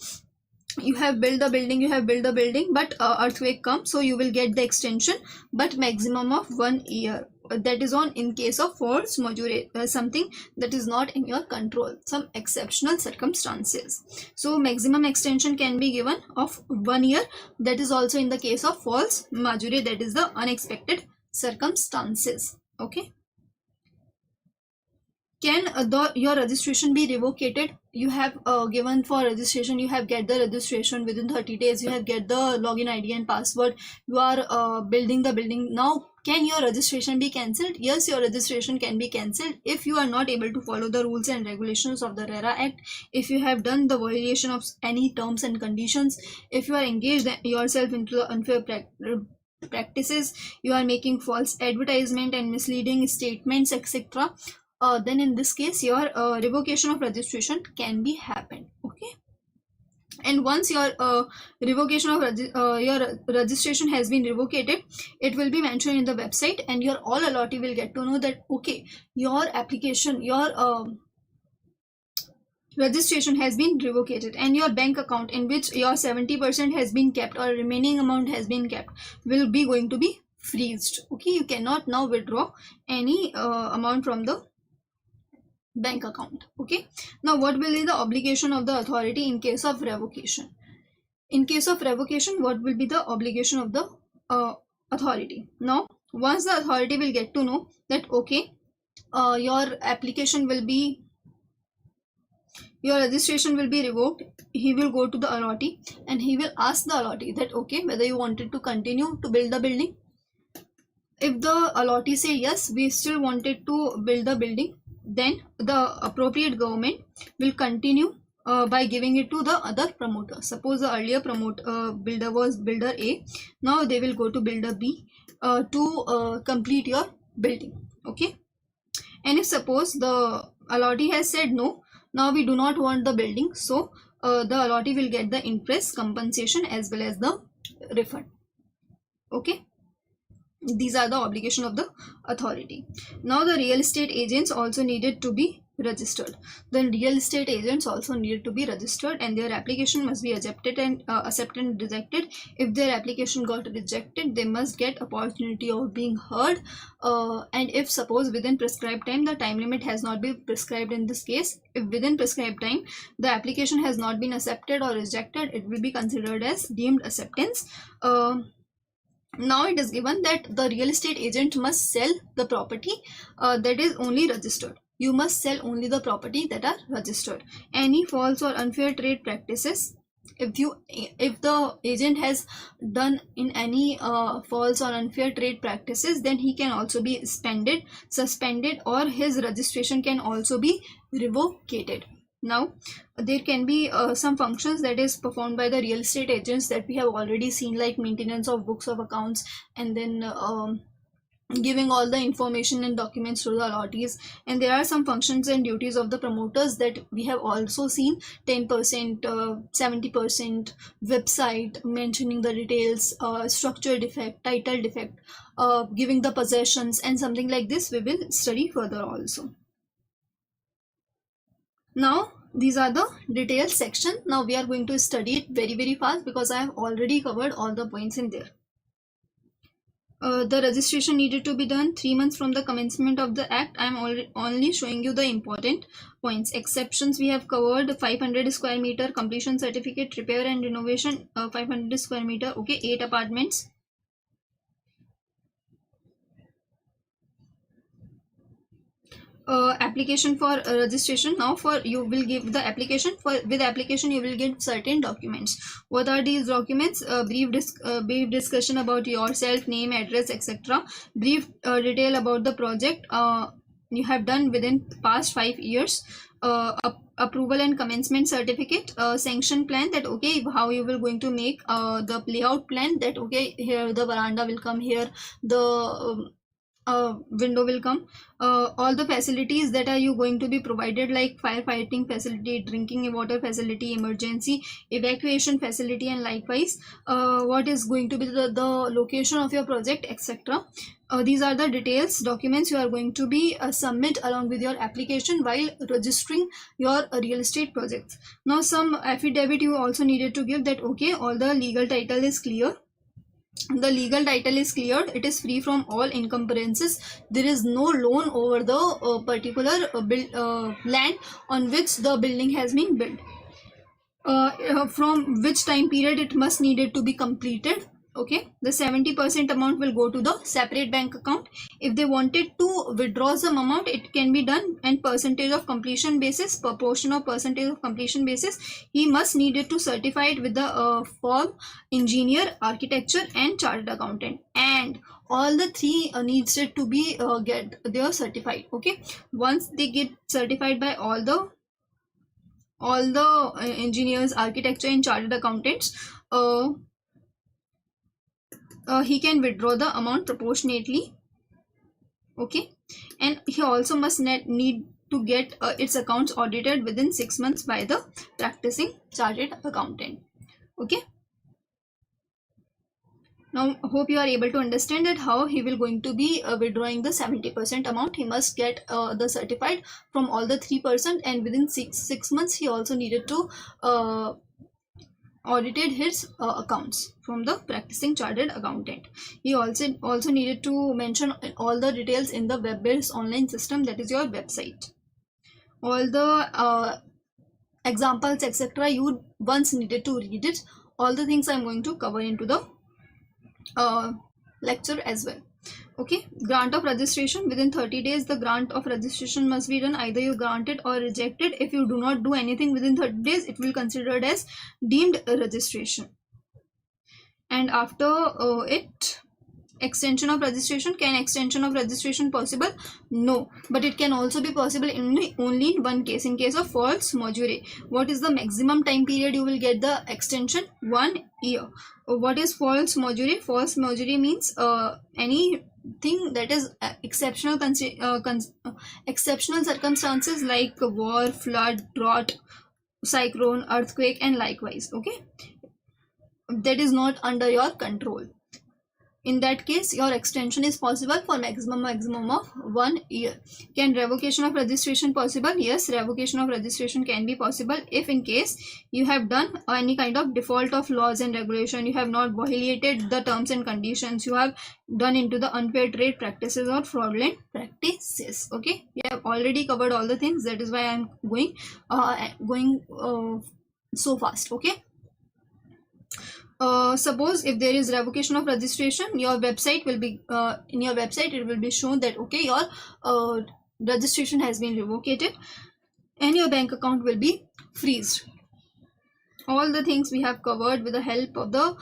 You have built the building, but earthquake comes, so you will get the extension, but maximum of 1 year. That is on in case of force majeure, something that is not in your control, some exceptional circumstances. So maximum extension can be given of 1 year. That is also in the case of force majeure, that is the unexpected circumstances. Okay. Can your registration be revoked? You have given for registration, you have get the registration within 30 days, you have get the login ID and password, you are building the building. Now can your registration be cancelled? Yes, your registration can be cancelled if you are not able to follow the rules and regulations of the RERA Act, if you have done the violation of any terms and conditions, if you are engaged yourself into the unfair practices, you are making false advertisement and misleading statements, etc. Then in this case your revocation of registration can be happened. Okay, and once your revocation of your registration has been revoked, it will be mentioned in the website, and your all allottee will get to know that okay, your application, your registration has been revoked, and your bank account in which your 70% has been kept or remaining amount has been kept will be going to be freezed. Okay, you cannot now withdraw any amount from the bank account. Okay, now what will be the obligation of the authority in case of revocation? In case of revocation, what will be the obligation of the authority? Now once the authority will get to know that okay, your application will be, your registration will be revoked, he will go to the allottee and he will ask the allottee that okay, whether you wanted to continue to build the building. If the allottee say yes, we still wanted to build the building, then the appropriate government will continue by giving it to the other promoter. Suppose the earlier builder was builder A, now they will go to builder B to complete your building. Okay, and if suppose the allottee has said no, now we do not want the building, so the allottee will get the interest compensation as well as the refund. Okay, these are the obligation of the authority. Now the real estate agents also needed to be registered. The real estate agents also needed to be registered, and their application must be accepted and rejected. If their application got rejected, they must get opportunity of being heard, and if suppose within prescribed time, the time limit has not been prescribed in this case, if within prescribed time the application has not been accepted or rejected, it will be considered as deemed acceptance. Now it is given that the real estate agent must sell the property that is only registered. You must sell only the property that are registered. Any false or unfair trade practices, if the agent has done in any false or unfair trade practices, then he can also be suspended, or his registration can also be revoked. Now there can be some functions that is performed by the real estate agents that we have already seen, like maintenance of books of accounts, and then giving all the information and documents to the allottees. And there are some functions and duties of the promoters that we have also seen: 10%, 70%, website, mentioning the details, structure defect, title defect, giving the possessions, and something like this we will study further also. Now these are the detailed section. Now we are going to study it very fast because I have already covered all the points in there. The registration needed to be done 3 months from the commencement of the act. I am only showing you the important points. Exceptions we have covered: 500 square meter, completion certificate, repair and renovation, 500 square meter, okay, 8 apartments. Application for registration. Now for you will give the application. For with application you will get certain documents. What are these documents? Brief discussion about yourself, name, address, etc. Brief detail about the project you have done within past 5 years. Approval and commencement certificate, sanction plan, that okay, how you will going to make the layout plan, that okay, here the veranda will come, here the window will come, all the facilities that are you going to be provided, like firefighting facility, drinking water facility, emergency evacuation facility, and likewise what is going to be the location of your project, etc. These are the details documents you are going to be submit along with your application while registering your real estate projects. Now some affidavit you also needed to give, that okay, all the legal title is clear. The legal title is cleared, it is free from all encumbrances, there is no loan over the particular land on which the building has been built. From which time period it must needed to be completed. Okay, the 70% amount will go to the separate bank account. If they wanted to withdraw some amount, it can be done, and percentage of completion basis, proportion of percentage of completion basis, he must needed to certify it with the form engineer, architecture, and chartered accountant, and all the three needs it to be get they are certified. Okay, once they get certified by all the engineers, architecture, and chartered accountants, he can withdraw the amount proportionately. Okay, and he also must need to get its accounts audited within 6 months by the practicing chartered accountant. Okay, now hope you are able to understand that how he will going to be withdrawing the 70% amount. He must get the certified from all the 3%, and within six months he also needed to audited his accounts from the practicing chartered accountant. He also needed to mention all the details in the web-based online system, that is your website. All the examples, etc., you once needed to read it. All the things I'm going to cover into the lecture as well. Okay, grant of registration. Within 30 days the grant of registration must be done. Either you grant it or reject it. If you do not do anything within 30 days, it will be considered as deemed registration. And after it, extension of registration. Can extension of registration possible? No, but it can also be possible only in one case, in case of false majeure. What is the maximum time period you will get the extension? 1 year. What is false majeure? False majeure means anything that is exceptional circumstances like war, flood, drought, cyclone, earthquake, and likewise. Okay, that is not under your control. In that case, your extension is possible for maximum of 1 year. Can revocation of registration possible? Yes, revocation of registration can be possible if in case you have done any kind of default of laws and regulation, you have not violated the terms and conditions, you have done into the unfair trade practices or fraudulent practices. Okay, we have already covered all the things, that is why I am going so fast. Okay, suppose if there is revocation of registration, your website will be in your website it will be shown that okay, your registration has been revoked and your bank account will be freezed. All the things we have covered with the help of the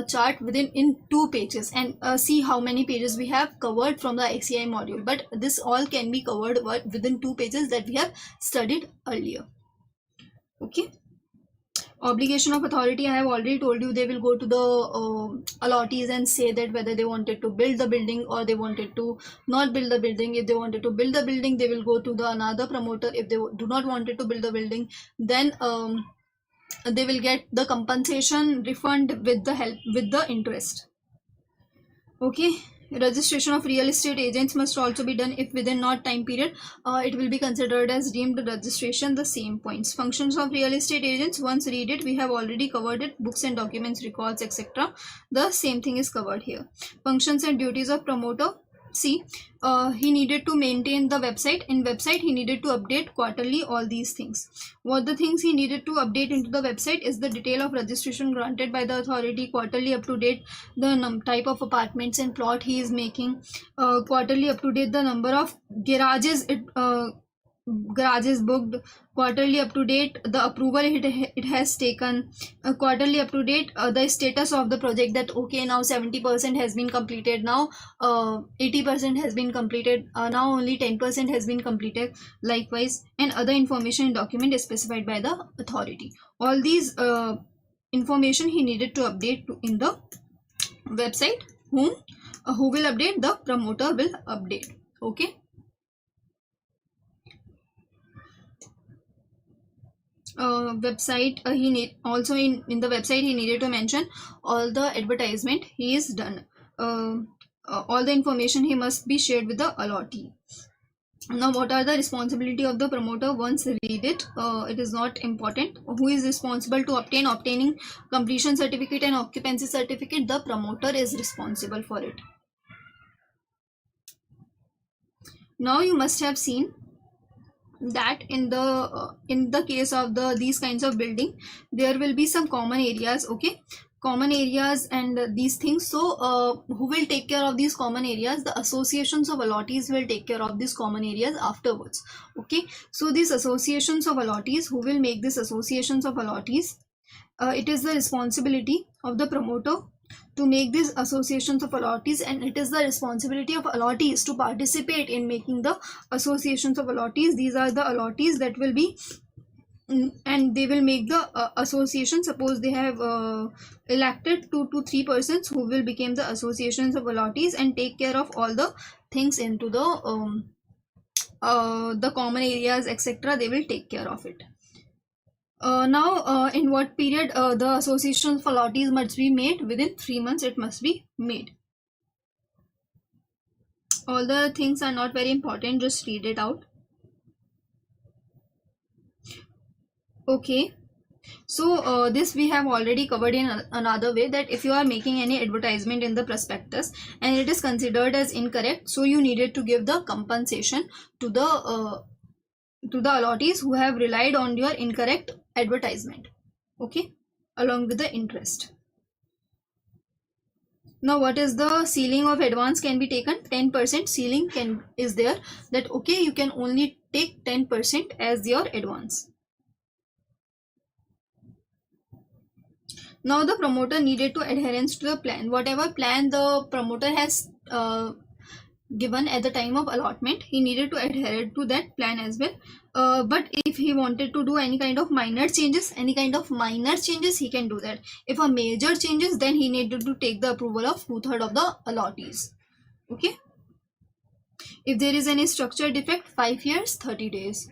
chart in 2 pages, and see how many pages we have covered from the ICI module, but this all can be covered within 2 pages that we have studied earlier. Okay, Obligation of authority, I have already told you, they will go to the allottees and say that whether they wanted to build the building or they wanted to not build the building. If they wanted to build the building, they will go to the another promoter. If they do not wanted to build the building, then they will get the compensation refund with the help with the interest. Okay. Registration of real estate agents must also be done if within not time period. It will be considered as deemed registration. The same points. Functions of real estate agents, once read it, we have already covered it. Books and documents, records, etc. The same thing is covered here. Functions and duties of promoter. See, he needed to maintain the website. In website, he needed to update quarterly all these things. What the things he needed to update into the website is the detail of registration granted by the authority, quarterly up to date the type of apartments and plot he is making, quarterly up to date the number of garages garages booked, quarterly up to date the approval it has taken, quarterly up to date the status of the project, that okay, now 70% has been completed, now 80% has been completed, now only 10% has been completed, likewise, and other information and document is specified by the authority. All these information he needed to update in the website. Who will update? The promoter will update. Okay. Website, he need also in the website he needed to mention all the advertisement he is done. All the information he must be shared with the allottee. Now, what are the responsibility of the promoter? Once read it. It is not important. Who is responsible to obtaining completion certificate and occupancy certificate? The promoter is responsible for it. Now you must have seen that in the case of these kinds of building, there will be some common areas. Okay, common areas and these things. So who will take care of these common areas? The associations of allottees will take care of these common areas afterwards. Okay, so these associations of allottees, who will make these associations of allottees? It is the responsibility of the promoter to make these associations of allottees, and it is the responsibility of allottees to participate in making the associations of allottees. These are the allottees that will be and they will make the association. Suppose they have elected 2 to 3 persons who will become the associations of allottees and take care of all the things into the common areas, etc. They will take care of it. Now, in what period the association of allottees must be made? Within 3 months it must be made. All the things are not very important, just read it out. Okay, so this we have already covered in another way, that if you are making any advertisement in the prospectus and it is considered as incorrect, so you needed to give the compensation to the allottees who have relied on your incorrect advertisement. Okay, along with the interest. Now, what is the ceiling of advance can be taken? 10% ceiling is there, that okay, you can only take 10% as your advance. Now, the promoter needed to adherence to the plan. Whatever plan the promoter has given at the time of allotment, he needed to adhere to that plan as well. But if he wanted to do any kind of minor changes, he can do that. If a major changes, then he needed to take the approval of 2/3 of the allottees. Okay. If there is any structure defect, 5 years, 30 days.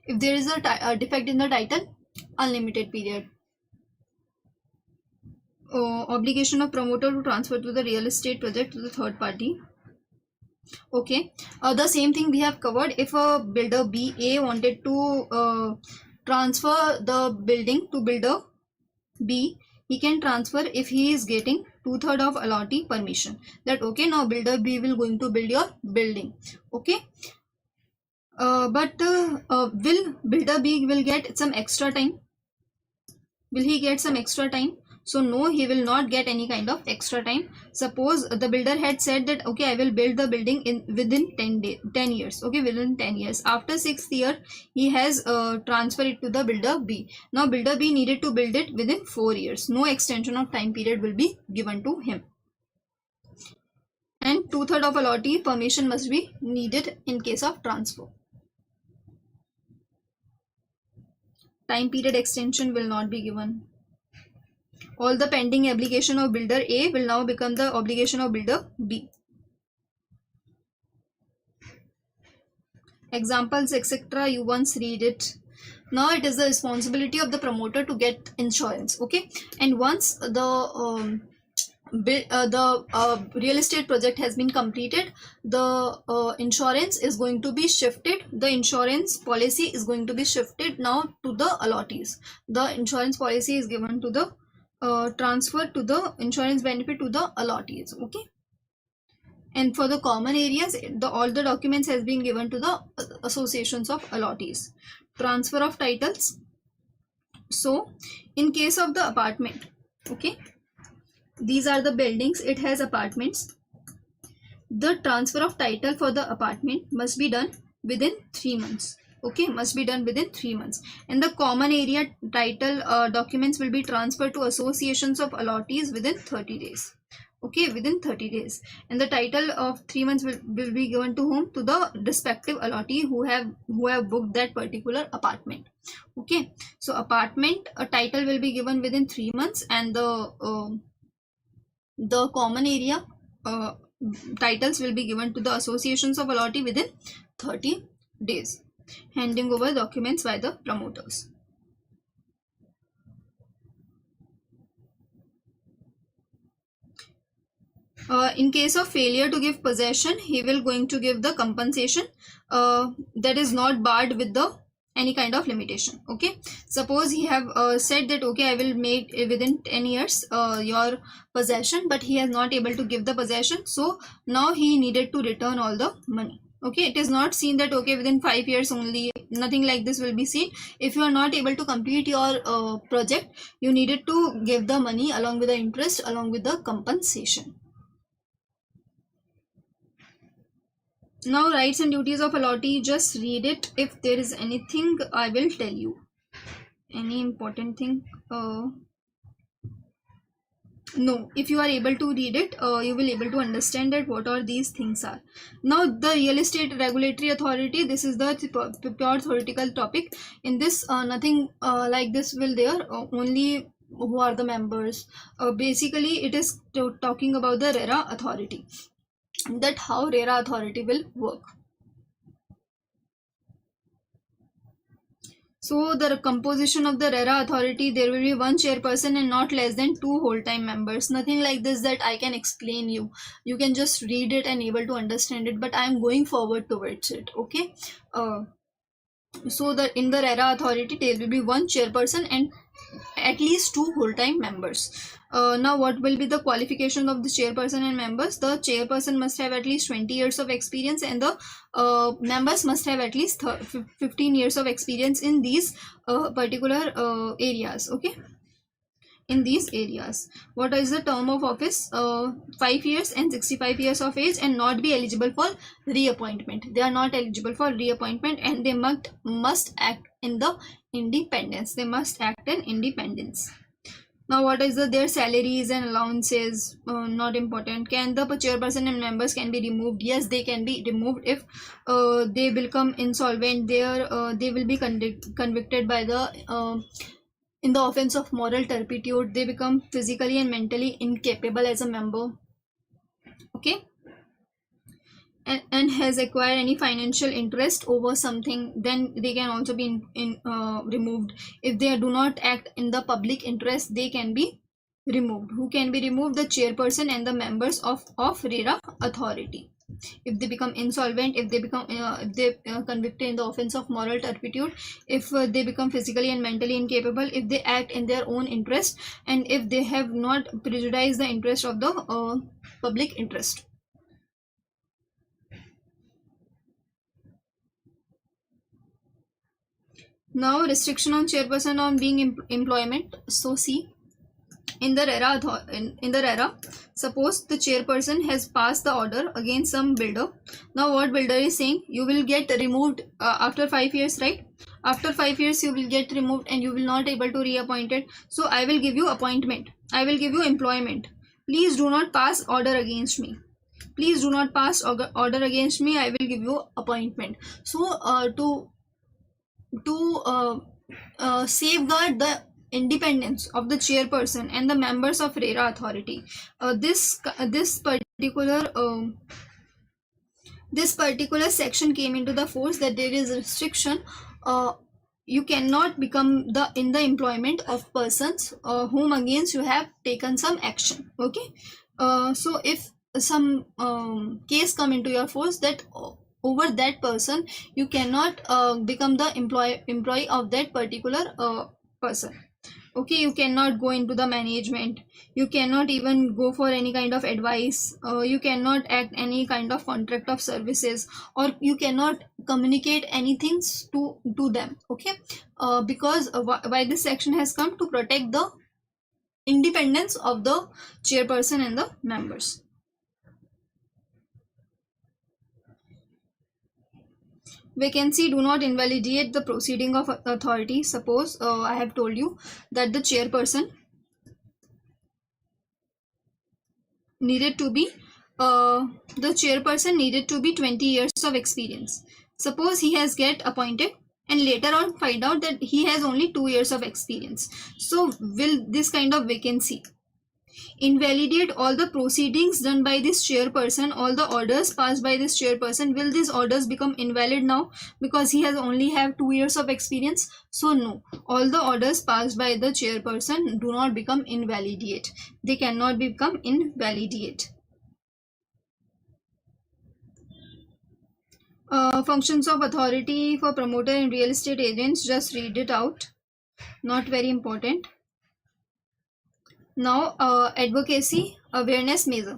If there is a defect in the title, unlimited period. Obligation of promoter to transfer to the real estate project to the third party. Okay, the same thing we have covered. If a builder BA wanted to transfer the building to builder B, he can transfer if he is getting 2/3 of allottee permission, that okay, now builder B will going to build your building. Okay, but will builder B will get some extra time? Will he get some extra time? So no, he will not get any kind of extra time. Suppose the builder had said that okay, I will build the building within 10 years. Okay, within 10 years. After 6th year, he has transferred it to the builder B. Now builder B needed to build it within 4 years. No extension of time period will be given to him. And 2/3 of allottee permission must be needed in case of transfer. time period extension will not be given. All the pending obligation of builder A will now become the obligation of builder B. Examples, etc. You once read it. Now it is the responsibility of the promoter to get insurance. Okay, and once the real estate project has been completed, the insurance is going to be shifted. The insurance policy is going to be shifted now to the allottees. The insurance policy is given to the transfer to the insurance benefit to the allottees. Okay, and for the common areas, all the documents has been given to the associations of allottees. Transfer of titles. So in case of the apartment, okay, these are the buildings, it has apartments. The transfer of title for the apartment must be done within 3 months. Okay, must be done within 3 months. And the common area title documents will be transferred to associations of allottees within 30 days. Okay, within 30 days. And the title of 3 months will be given to whom? To the respective allottee who have booked that particular apartment. Okay, so apartment title will be given within 3 months, and the common area titles will be given to the associations of allottee within 30 days. Handing over documents by the promoters. In case of failure to give possession, he will going to give the compensation that is not barred with the any kind of limitation. Okay, suppose he have said that okay, I will make within 10 years your possession, but he has not able to give the possession, so now he needed to return all the money. Okay, it is not seen that okay, within 5 years only, nothing like this will be seen. If you are not able to complete your project, you needed to give the money along with the interest, along with the compensation. Now, rights and duties of allottee, just read it. If there is anything, I will tell you. Any important thing? No, if you are able to read it, you will able to understand that what all these things are. Now, the real estate regulatory authority, this is the pure theoretical topic. In this, nothing like this will there, only who are the members. Basically, it is talking about the RERA authority. That how RERA authority will work. So the composition of the RERA authority, there will be one chairperson and not less than 2 whole-time members. Nothing like this that I can explain you. You can just read it and able to understand it, but I am going forward towards it. Okay. So that in the RERA authority, there will be one chairperson and at least 2 whole-time members. Now what will be the qualification of the chairperson and members? The chairperson must have at least 20 years of experience, and the members must have at least 15 years of experience in these particular areas. Okay, in these areas. What is the term of office? 5 years and 65 years of age, and not be eligible for reappointment. They are not eligible for reappointment, and they must act in the independence. They must act in independence. Now, what is their salaries and allowances? Not important. Can the chairperson and members can be removed? Yes, they can be removed if they become insolvent. They will be convicted by the in the offense of moral turpitude. They become physically and mentally incapable as a member. Okay. And has acquired any financial interest over something, then they can also be removed. If they do not act in the public interest, they can be removed. Who can be removed? The chairperson and the members of RERA authority. If they become insolvent, if they become convicted in the offense of moral turpitude, if they become physically and mentally incapable, if they act in their own interest, and if they have not prejudiced the interest of the public interest. Now, restriction on chairperson on being employment. So see, in the RERA, suppose the chairperson has passed the order against some builder. Now what builder is saying? You will get removed after 5 years, right? After 5 years you will get removed and you will not able to reappoint it. So I will give you appointment. I will give you employment. Please do not pass order against me. Please do not pass order against me. I will give you appointment. So to safeguard the independence of the chairperson and the members of RERA authority. This particular section came into the force that there is a restriction. You cannot become in the employment of persons whom against you have taken some action. Okay, so if some case come into your force that over that person, you cannot become the employee of that particular person. Okay, you cannot go into the management, you cannot even go for any kind of advice, you cannot act any kind of contract of services, or you cannot communicate anything to them. Okay, because why this section has come to protect the independence of the chairperson and the members. Vacancy do not invalidate the proceeding of authority. Suppose I have told you that the chairperson needed to be 20 years of experience. Suppose he has get appointed and later on find out that he has only 2 years of experience. So will this kind of vacancy invalidate all the proceedings done by this chairperson, all the orders passed by this chairperson? Will these orders become invalid now because he has only have 2 years of experience? So no, all the orders passed by the chairperson do not become invalidate. They cannot become invalidate. Functions of authority for promoter and real estate agents, just read it out, not very important. Now advocacy awareness measure.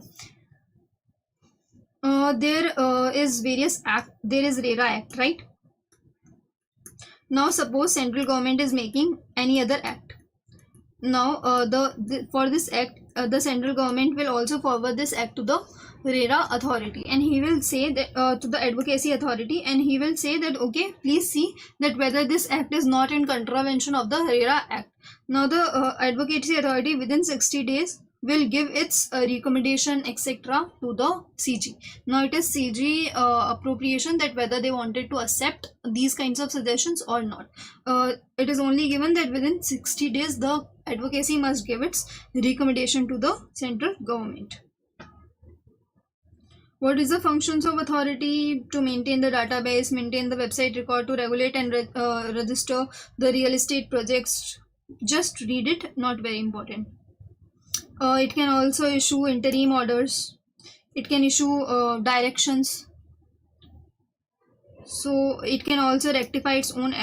There is various act, there is RERA act, right? Now suppose central government is making any other act. Now for this act, the central government will also forward this act to the RERA authority, and he will say that to the advocacy authority, and he will say that okay, please see that whether this act is not in contravention of the RERA act. Now the advocacy authority within 60 days will give its recommendation etc. to the CG. Now it is CG appropriation that whether they wanted to accept these kinds of suggestions or not. It is only given that within 60 days the advocacy must give its recommendation to the central government. What is the functions of authority? To maintain the database, maintain the website record, to regulate and register the real estate projects. Just read it, not very important. It can also issue interim orders. It can issue directions. So it can also rectify its own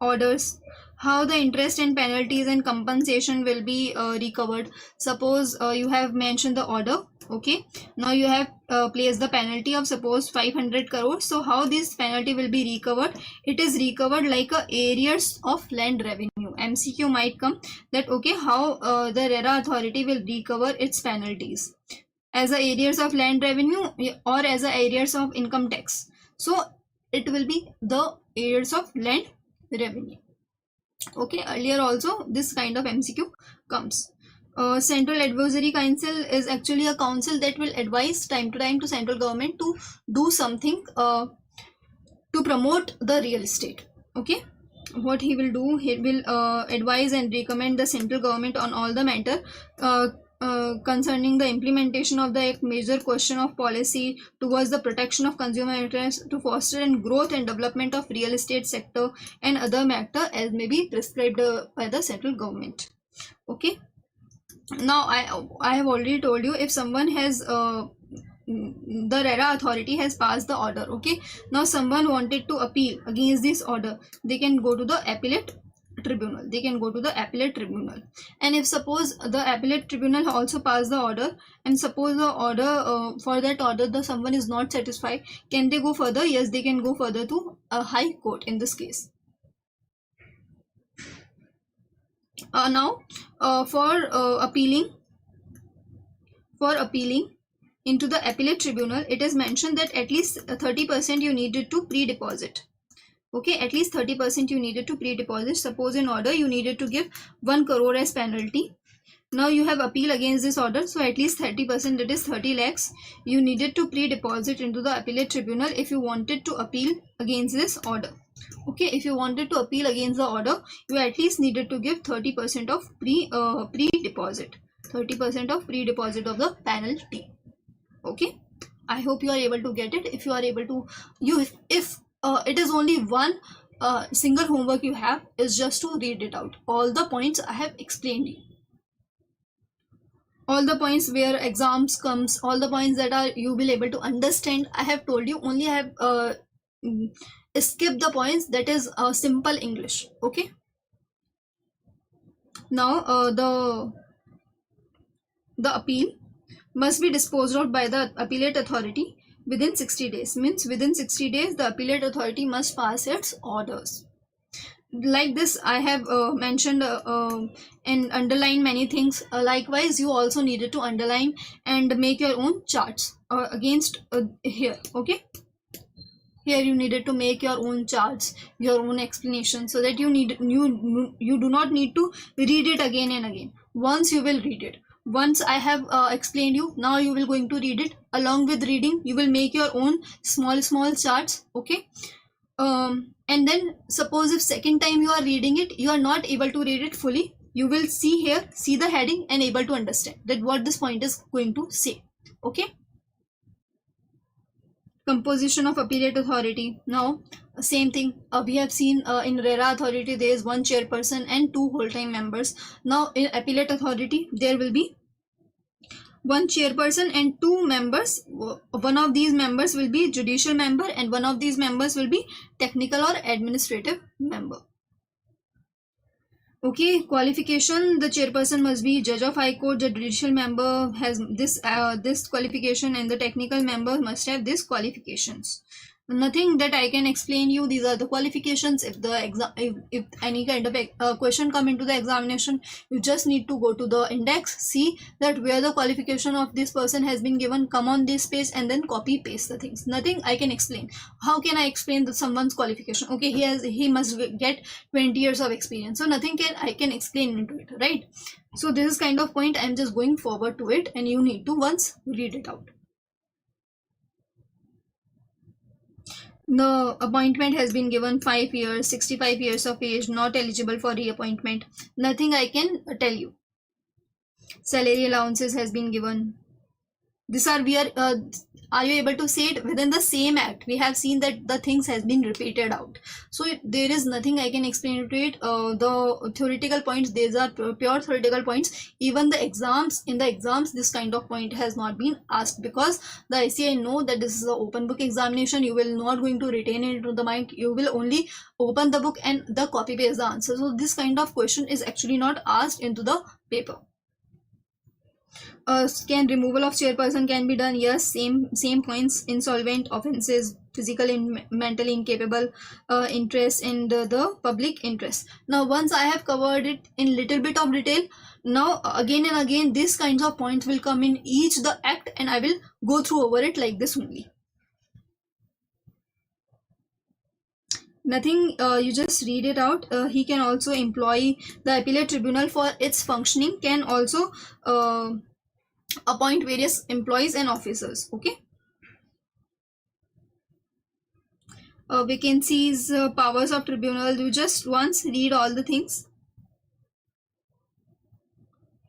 orders. How the interest and penalties and compensation will be recovered. Suppose you have mentioned the order. Okay, now you have placed the penalty of suppose 500 crores. So how this penalty will be recovered? It is recovered like a arrears of land revenue. MCQ might come that okay, how the RERA authority will recover its penalties, as a arrears of land revenue or as a arrears of income tax. So it will be the arrears of land revenue. Okay, earlier also this kind of MCQ comes. Central Advisory Council is actually a council that will advise time to time to central government to do something to promote the real estate. Okay, what he will do, he will advise and recommend the central government on all the matter concerning the implementation of the major question of policy towards the protection of consumer interests, to foster and growth and development of real estate sector, and other matter as may be prescribed by the central government. Okay, now I have already told you, if someone has the RERA authority has passed the order. Okay, now someone wanted to appeal against this order, they can go to the appellate tribunal. And if suppose the appellate tribunal also pass the order, and suppose the order for that order the someone is not satisfied, can they go further? Yes, they can go further to a high court in this case. Now for appealing into the appellate tribunal, it is mentioned that at least 30% you needed to pre-deposit. Okay, at least 30% you needed to pre-deposit. Suppose in order you needed to give 1 crore as penalty. Now you have appeal against this order, so at least 30%, that is 30 lakhs, you needed to pre-deposit into the appellate tribunal if you wanted to appeal against this order. Okay, if you wanted to appeal against the order, you at least needed to give 30% of pre-deposit, 30% of pre-deposit of the penalty. Okay, I hope you are able to get it. If you are able to, if it is only one single homework you have, is just to read it out. All the points I have explained you. All the points where exams comes, all the points that are you will able to understand, I have told you. Only I have skip the points that is simple English. Okay, now the appeal must be disposed of by the appellate authority within 60 days. Means within 60 days the appellate authority must pass its orders. Like this I have mentioned and underline many things. Likewise you also needed to underline and make your own charts against here. Okay, here you needed to make your own charts, your own explanation, so that you do not need to read it again and again. Once you will read it, once I have explained you, now you will going to read it. Along with reading, you will make your own small charts. Okay, and then suppose if second time you are reading it, you are not able to read it fully, you will see here, see the heading and able to understand that what this point is going to say. Okay, composition of appellate authority. Now same thing, we have seen in RERA authority there is one chairperson and two whole-time members. Now in appellate authority there will be one chairperson and two members. One of these members will be judicial member and one of these members will be technical or administrative member. Okay, qualification, the chairperson must be judge of high court, the judicial member has this qualification and the technical member must have these qualifications. Nothing that I can explain you, these are the qualifications. If the exam, if any kind of question come into the examination, you just need to go to the index, see that where the qualification of this person has been given, come on this page and then copy paste the things. Nothing I can explain. How can I explain someone's qualification? Okay, he must get 20 years of experience, so nothing I can explain into it, right? So this is kind of point I'm just going forward to it and you need to once read it out. The appointment has been given 5 years, 65 years of age, not eligible for reappointment. Nothing I can tell you. Salary allowances has been given. These are are you able to say it within the same act? We have seen that the things has been repeated out. So there is nothing I can explain to it. The theoretical points, these are pure theoretical points. Even the exams, in the exams, this kind of point has not been asked because the ICI know that this is an open book examination. You will not going to retain it into the mind. You will only open the book and the copy paste the answer. So this kind of question is actually not asked into the paper. Can removal of chairperson can be done? Yes, same points. Insolvent, offenses, physical and mentally incapable, interest in the public interest. Now once I have covered it in little bit of detail, now again and again these kinds of points will come in each the act and I will go through over it like this only. Nothing, you just read it out. He can also employ the appellate tribunal for its functioning, can also appoint various employees and officers. Okay, vacancies, powers of tribunal, you just once read all the things.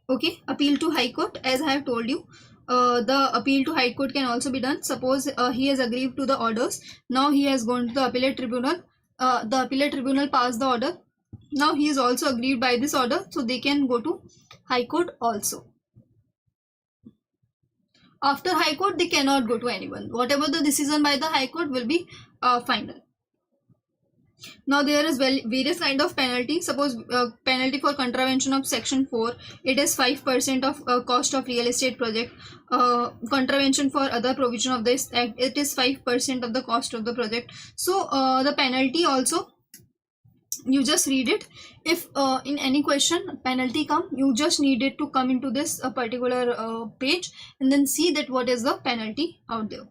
Okay, appeal to high court, as I have told you, the appeal to high court can also be done. Suppose he has agreed to the orders, now he has gone to the appellate tribunal, the appellate tribunal passed the order, now he is also agreed by this order, so they can go to high court also. After high court they cannot go to anyone. Whatever the decision by the high court will be final. Now there is various kind of penalty. Suppose penalty for contravention of section 4, it is 5% of cost of real estate project. Contravention for other provision of this act, it is 5% of the cost of the project. So the penalty also you just read it. If in any question penalty come, you just needed to come into this particular page and then see that what is the penalty out there.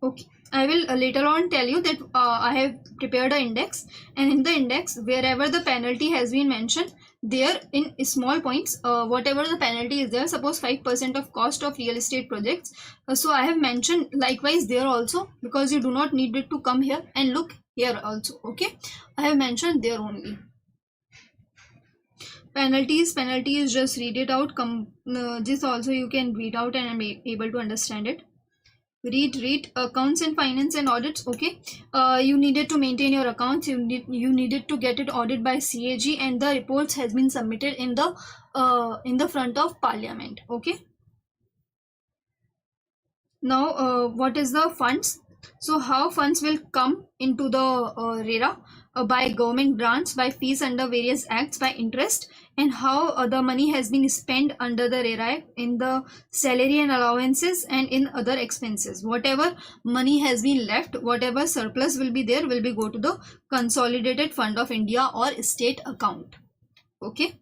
Okay, I will later on tell you that I have prepared an index, and in the index, wherever the penalty has been mentioned, there in small points, whatever the penalty is there, suppose 5% of cost of real estate projects. So I have mentioned likewise there also, because you do not need it to come here and look here also. Okay, I have mentioned there only. Penalties, just read it out. This also you can read out and I'm able to understand it. Read accounts and finance and audits. Okay, you needed to maintain your accounts, you needed to get it audited by CAG, and the reports has been submitted in the front of parliament. Okay, now what is the funds? So how funds will come into the RERA? By government grants, by fees under various acts, by interest, and how the money has been spent under the RERA Act in the salary and allowances and in other expenses. Whatever money has been left, whatever surplus will be there, will be go to the consolidated fund of India or state account. Okay,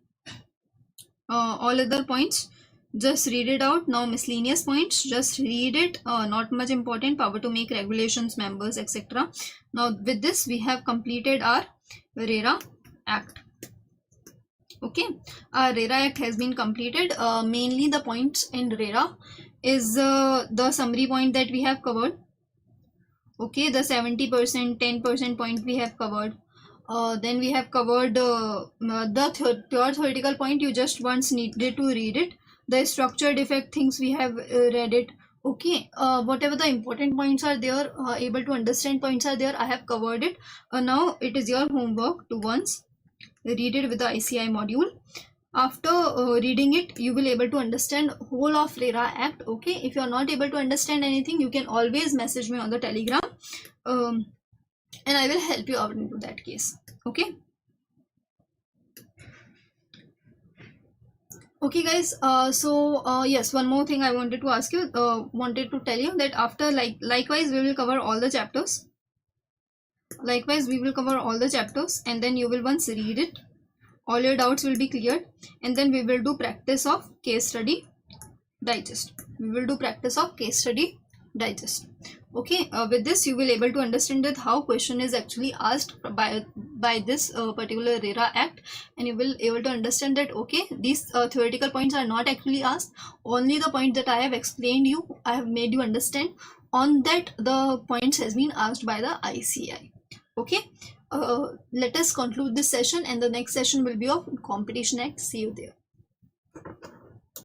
all other points, just read it out. Now miscellaneous points, just read it, not much important. Power to make regulations, members, etc. Now with this we have completed our RERA Act. Okay, our RERA Act has been completed. Mainly the points in RERA is the summary point that we have covered. Okay, the 70%, 10% point we have covered. Then we have covered the third theoretical point. You just once needed to read it. The structure defect things we have read it. Okay, whatever the important points are there, able to understand points are there, I have covered it. Now it is your homework to once read it with the ICI module. After reading it, you will able to understand whole of RERA Act. Okay, if you are not able to understand anything, you can always message me on the Telegram, and I will help you out into that case. Okay. Okay guys, yes, one more thing I wanted to ask you, wanted to tell you that after likewise we will cover all the chapters. Likewise we will cover all the chapters, and then you will once read it, all your doubts will be cleared, and then we will do practice of case study digest. We will do practice of case study digest. Okay, with this you will able to understand that how question is actually asked by this particular RERA Act, and you will able to understand that okay, these theoretical points are not actually asked. Only the point that I have explained you, I have made you understand, on that the points has been asked by the ICI. Okay, let us conclude this session, and the next session will be of Competition Act. See you there.